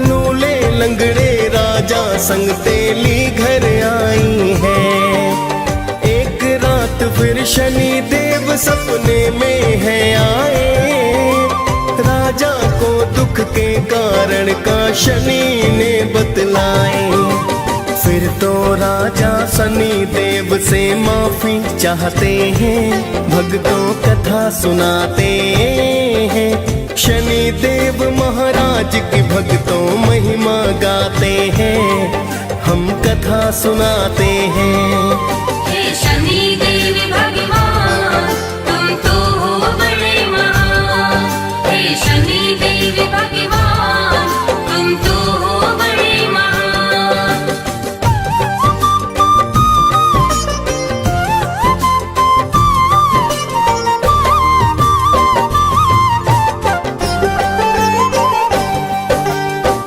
Speaker 4: लूले लंगड़े राजा संग तेली घर आई है। एक रात फिर शनि देव सपने में है आए, राजा को दुख के कारण का शनि ने बतलाए। फिर तो राजा शनि देव से माफी चाहते हैं, भक्तों कथा सुनाते हैं। शनि देव महाराज की भक्तों महिमा गाते हैं, हम कथा सुनाते हैं।
Speaker 1: हे शनि देव भगवान तुम तो हो बड़े महान। हे शनि देव भगवान तुम तो हो बड़े महान।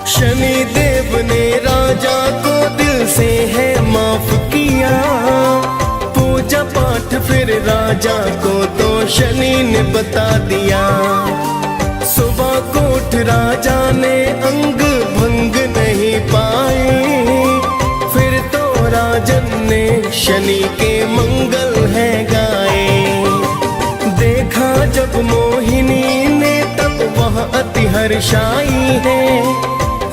Speaker 4: शनि देव ने राजा को दिल से है माफ किया, पूजा पाठ फिर राजा को तो शनि ने बता दिया। सुबह को उठ राजा ने अंग भंग नहीं पाए, फिर तो राजन ने शनि के मंगल है गाए। देखा जब मोहिनी ने तब वह अति हर्षाई है,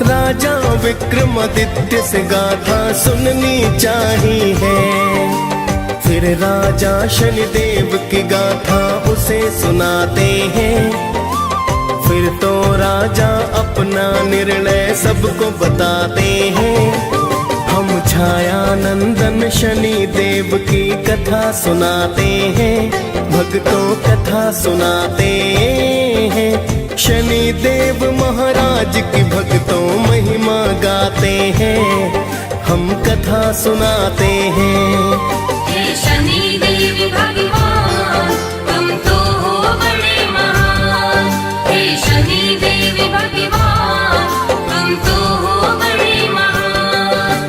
Speaker 4: राजा विक्रमादित्य से गाथा सुननी चाहिए है। फिर राजा शनिदेव की गाथा उसे सुनाते हैं, फिर तो राजा अपना निर्णय सबको बताते हैं। हम छाया नंदन शनि देव की कथा सुनाते हैं, भक्तों कथा सुनाते हैं। शनि देव महाराज की भक्तों महिमा गाते हैं, हम कथा सुनाते हैं।
Speaker 1: हे शनि देव भगवान तुम तो हो बड़े महान। हे शनि देव भगवान तुम तो हो बड़े महान।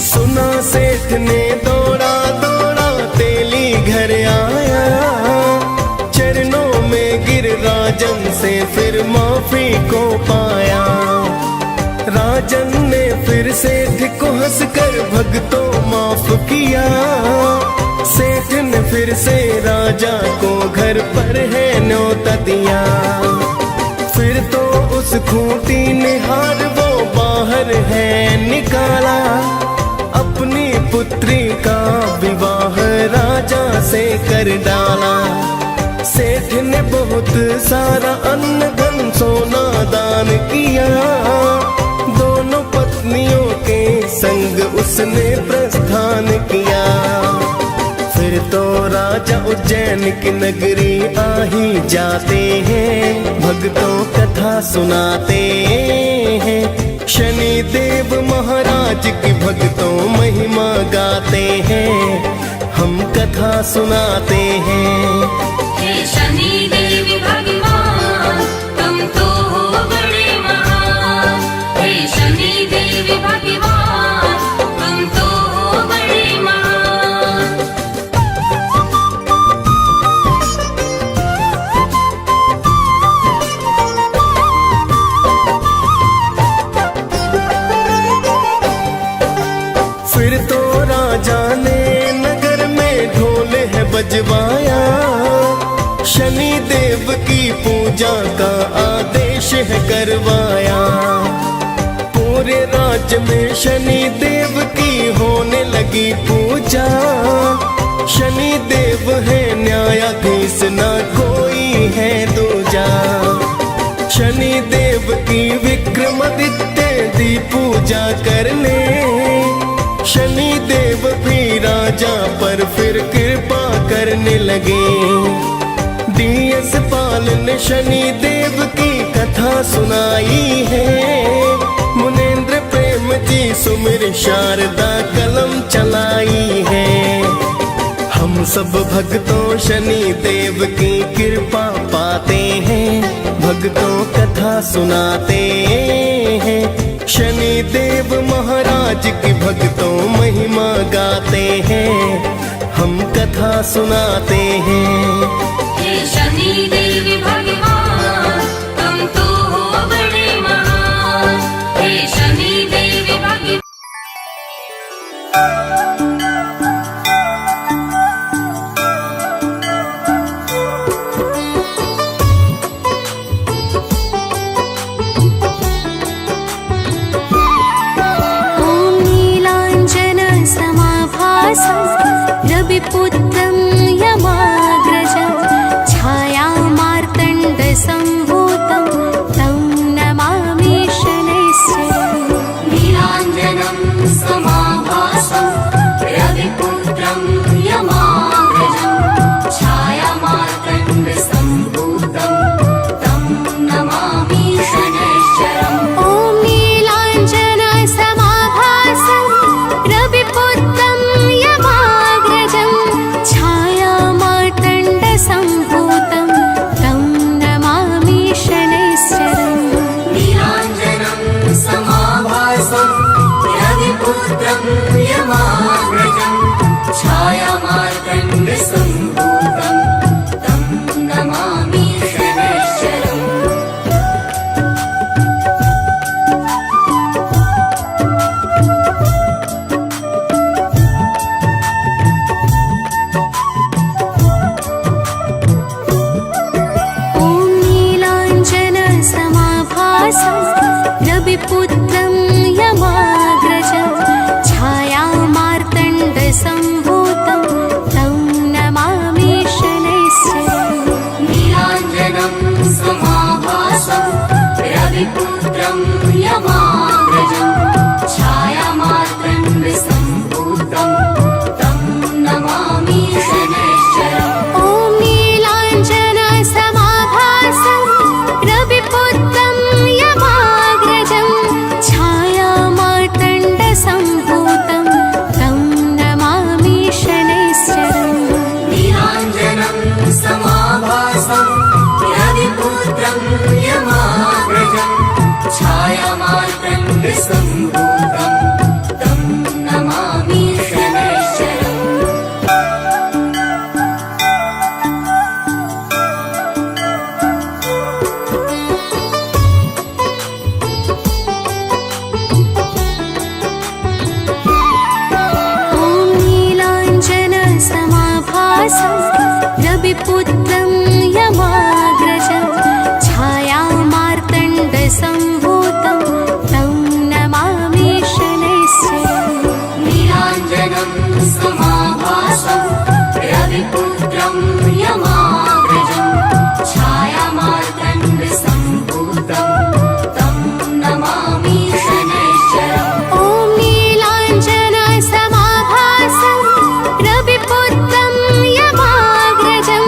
Speaker 4: सुना सेठ ने दौड़ा दौड़ा तेली घर आया, चरणों में गिर राजन से फिर माफी को पाया। राजन ने फिर सेठ को हंसकर भक्तों माफ किया, सेठ ने फिर से राजा को घर पर है न्योता दिया। फिर तो उस खूंटी ने हार वो बाहर है निकाला, अपनी पुत्री का विवाह राजा से कर डाला। सेठ ने बहुत सारा अन्न धन सोना दान किया, दोनों पत्नियों के संग उसने प्रस्थान किया। फिर तो राजा उज्जैन की नगरी आ ही जाते हैं, भक्तों कथा सुनाते हैं। शनि देव महाराज की भक्तों महिमा गाते हैं, हम कथा सुनाते हैं।
Speaker 1: हे शनि देव भगवान तुम तो हो बड़े महान। हे शनि देव भगवान
Speaker 4: फिर तो राजा ने नगर में ढोल है बजवाया, शनि देव की पूजा का आदेश है करवाया। पूरे राज्य में शनि देव की होने लगी पूजा, शनि देव है न्यायाधीश ना कोई है दूजा। शनि देव की विक्रमादित्य दी पूजा करने, शनि देव भी राजा पर फिर कृपा करने लगे। DS पाल ने शनि देव की कथा सुनाई है, मुनेन्द्र प्रेम जी सुमिर शारदा कलम चलाई है। हम सब भक्तों शनि देव की कृपा पाते हैं, भक्तों कथा सुनाते हैं। शनि देव महाराज की भक्तों महिमा गाते हैं, हम कथा सुनाते हैं।
Speaker 1: हे शनि देवी भगवान तुम तो हो बड़े महान, हे शनि देवी भगवान।
Speaker 3: रविपुत्रं यमाग्रजं छायामार्तण्डसम्भूतं तं नमामि शनैश्चरम्।
Speaker 1: नीलाञ्जनं समाभासं रविपुत्रं यमाग्रजं छायामार्तण्डसम्भूतं तं नमामि शनैश्चरम्।
Speaker 3: ॐ नीलाञ्जनसमाभासं रविपुत्रं यमाग्रजं छायामार्तण्डसम्भूतं तं नमामि शनैश्चरम्।
Speaker 1: नीलाञ्जनं समाभासं रविपुत्रं यमाग्रजं छायामार्तण्डसम्भूतं तं नमामि शनैश्चरम्।
Speaker 3: ॐ नीलाञ्जनसमाभासं रविपुत्रं यमाग्रजं छायामार्तण्डसम्भूतं तं नमामि शनैश्चरम्।
Speaker 1: नीलाञ्जनं समाभासं रविपुत्रं यमाग्रजं छायामार्तण्डसम्भूतं तं नमामि शनैश्चरम्।
Speaker 3: ॐ नीलाञ्जनसमाभासं रविपुत्रं यमाग्रजं छायामार्तण्डसम्भूतं तं नमामि शनैश्चरम्।
Speaker 1: नीलाञ्जनं समाभासं रविपुत्रं यमाग्रजं छायामार्तण्डसम्भूतं तं नमामि शनैश्चरम्।
Speaker 3: ॐ नीलाञ्जनसमाभासं रविपुत्रं यमाग्रजं छायामार्तण्डसम्भूतं तं नमामि शनैश्चरम्।
Speaker 1: नीलाञ्जनं समाभासं रविपुत्रं यमाग्रजं छायामार्तण्डसम्भूतं तं नमामि शनैश्चरम्।
Speaker 3: ॐ नीलाञ्जनसमाभासं रविपुत्रं यमाग्रजं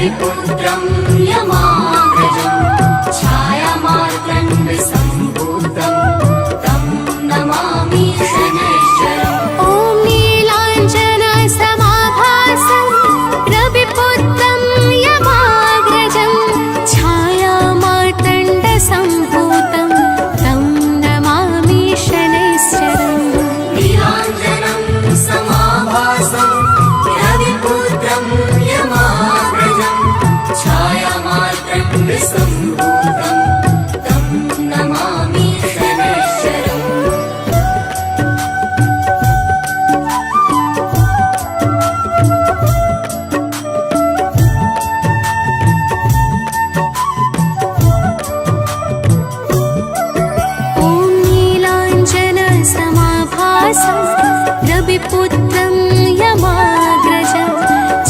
Speaker 1: रविपुत्रं यमाग्रजं छायामार्तण्डसम्भूतं तं नमामि शनैश्चरम्।
Speaker 3: ॐ नीलाञ्जनसमाभासं रविपुत्रं यमाग्रजं छायामार्तण्डसम्भूतं तं नमामि शनैश्चरम्।
Speaker 1: नीलाञ्जनं समाभासं रविपुत्रं यमाग्रजं छायामार्तण्डसम्भूतं तं नमामि शनैश्चरम्।
Speaker 3: ॐ नीलाञ्जनसमाभासं रविपुत्रं यमाग्रजं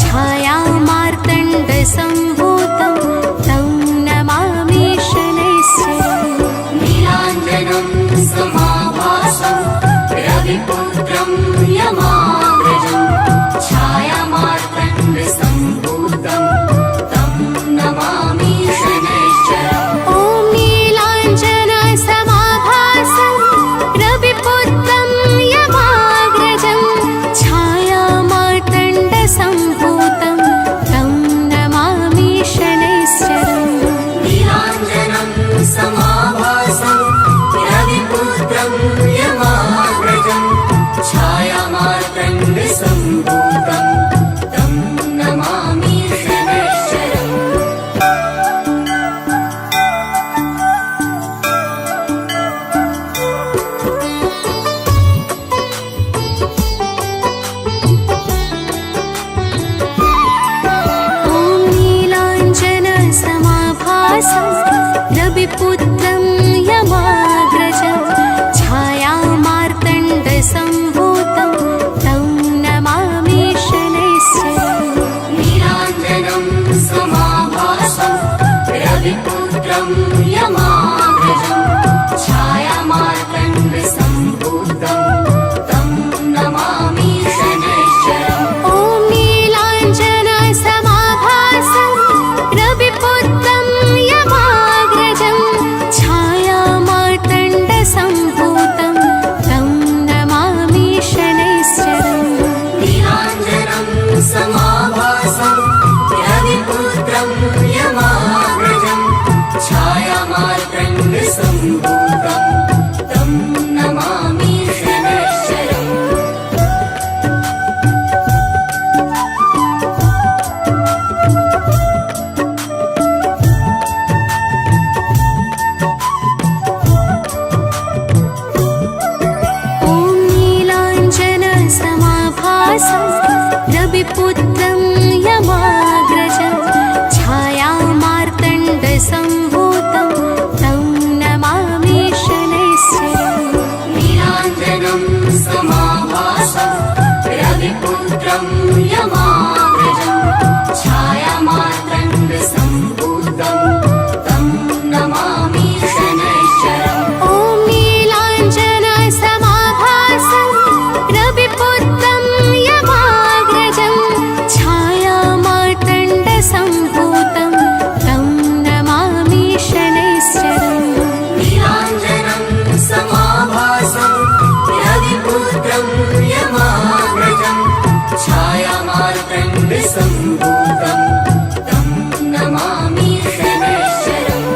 Speaker 3: छायामार्तण्डसम्भूतं तं नमामि शनैश्चरम्।
Speaker 1: नीलाञ्जनं समाभासं रविपुत्रं यमाग्रजं छायामार्तण्डसम्भूतं तं नमामि शनैश्चरम्।
Speaker 3: ॐ नीलाञ्जनसमाभासं रविपुत्रं यमाग्रजं छायामार्तण्डसम्भूतं तं नमामि शनैश्चरम्।
Speaker 1: नीलाञ्जनं समाभासं रविपुत्रं यमाग्रजं छायामार्तण्डसम्भूतं तं नमामि शनैश्चरम्।
Speaker 3: ॐ नीलाञ्जनसमाभासं रविपुत्रं यमाग्रजं छायामार्तण्डसम्भूतं तं नमामि शनैश्चरम्।
Speaker 1: नीलाञ्जनं समाभासं रविपुत्रं यमाग्रजं छायामार्तण्डसम्भूतं तं नमामि शनैश्चरम्।
Speaker 3: ॐ नीलाञ्जनसमाभासं रविपुत्रं यमाग्रजं छायामार्तण्डसम्भूतं तं नमामि शनैश्चरम्।
Speaker 1: नीलाञ्जनं समाभासं रविपुत्रं यमाग्रजं छायामार्तण्डसम्भूतं तं नमामि शनैश्चरम्।
Speaker 3: ॐ नीलाञ्जनसमाभासं रविपुत्रं यमाग्रजं छायामार्तण्डसम्भूतं तं नमामि शनैश्चरम्।
Speaker 1: नीलाञ्जनं समाभासं रविपुत्रं यमाग्रजं छायामार्तण्डसम्भूतं तं नमामि शनैश्चरम्।
Speaker 3: ॐ नीलाञ्जनसमाभासं रविपुत्रं यमाग्रजं छायामार्तण्डसम्भूतं तं नमामि शनैश्चरम्।
Speaker 1: नीलाञ्जनं समाभासं रविपुत्रं यमाग्रजं छायामार्तण्डसम्भूतं तं नमामि शनैश्चरम्।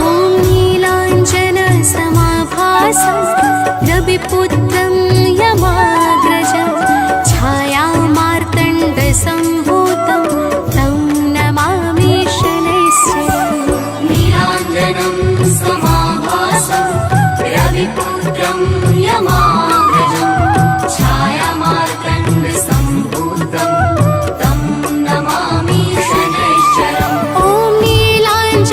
Speaker 3: ॐ नीलाञ्जनसमाभासं रविपुत्रं यमाग्रजं छायामार्तण्डसम्भूतं तं नमामि शनैश्चरम्।
Speaker 1: नीलाञ्जनं समाभासं रविपुत्रं यमाग्रजं छायामार्तण्डसम्भूतं तं नमामि शनैश्चरम्।
Speaker 3: ॐ नीलाञ्जनसमाभासं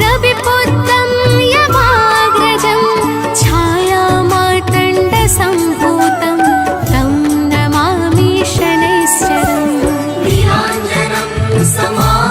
Speaker 3: रविपुत्रं यमाग्रजं छायामार्तण्डसम्भूतं तं नमामि शनैश्चरम्।
Speaker 1: नीलाञ्जनं समाभासं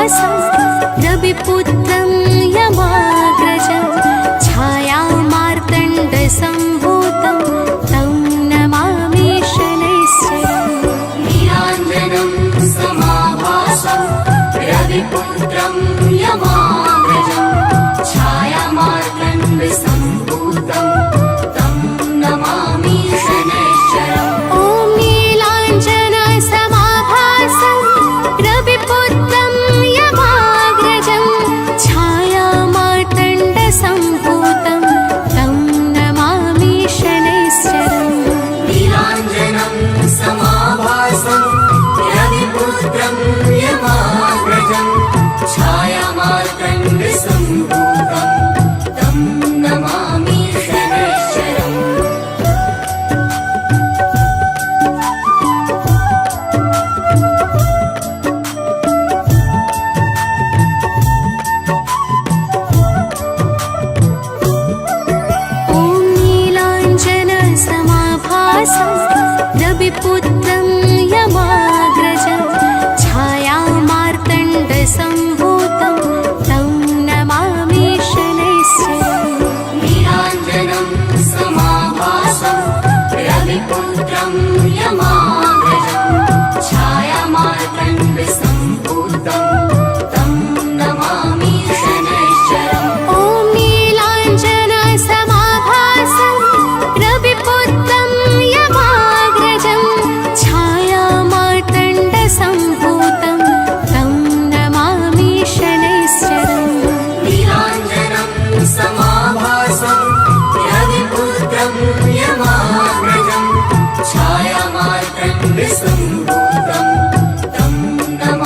Speaker 3: समाभासं रविपुत्रं यमाग्रजं छायामार्तण्डसम्भूतं तं नमामि शनैश्चरम्
Speaker 1: नीलाञ्जनं समाभासं रविपुत्रं यमाग्रजं छायामार्तण्डसम्भूतं तं नमामि शनैश्चरम्
Speaker 3: ॐ नीलाञ्जनसमाभासं रविपुत्रं यमाग्रजं छायामार्तण्डसम्भूतं तं नमामि शनैश्चरम्
Speaker 1: नीलाञ्जनं समाभासं रविपुत्रं यमाग्रजं छायामार्तण्डसम्भूतं तं नमामि शनैश्चरम्
Speaker 3: ॐ नीलाञ्जनसमाभासं रविपुत्रं यमाग्रजं छायामार्तण्डसम्भूतं तं नमामि शनैश्चरम्
Speaker 1: नीलाञ्जनं समाभासं रविपुत्रं यमाग्रजं छायामार्तण्डसम्भूतं तं नमामि शनैश्चरम्
Speaker 3: ॐ नीलाञ्जनसमाभासं रविपुत्रं यमाग्रजं छायामार्तण्डसम्भूतं तं नमामि शनैश्चरम्
Speaker 1: नीलाञ्जनं समाभासं रविपुत्रं यमाग्रजं छायामार्तण्डसम्भूतं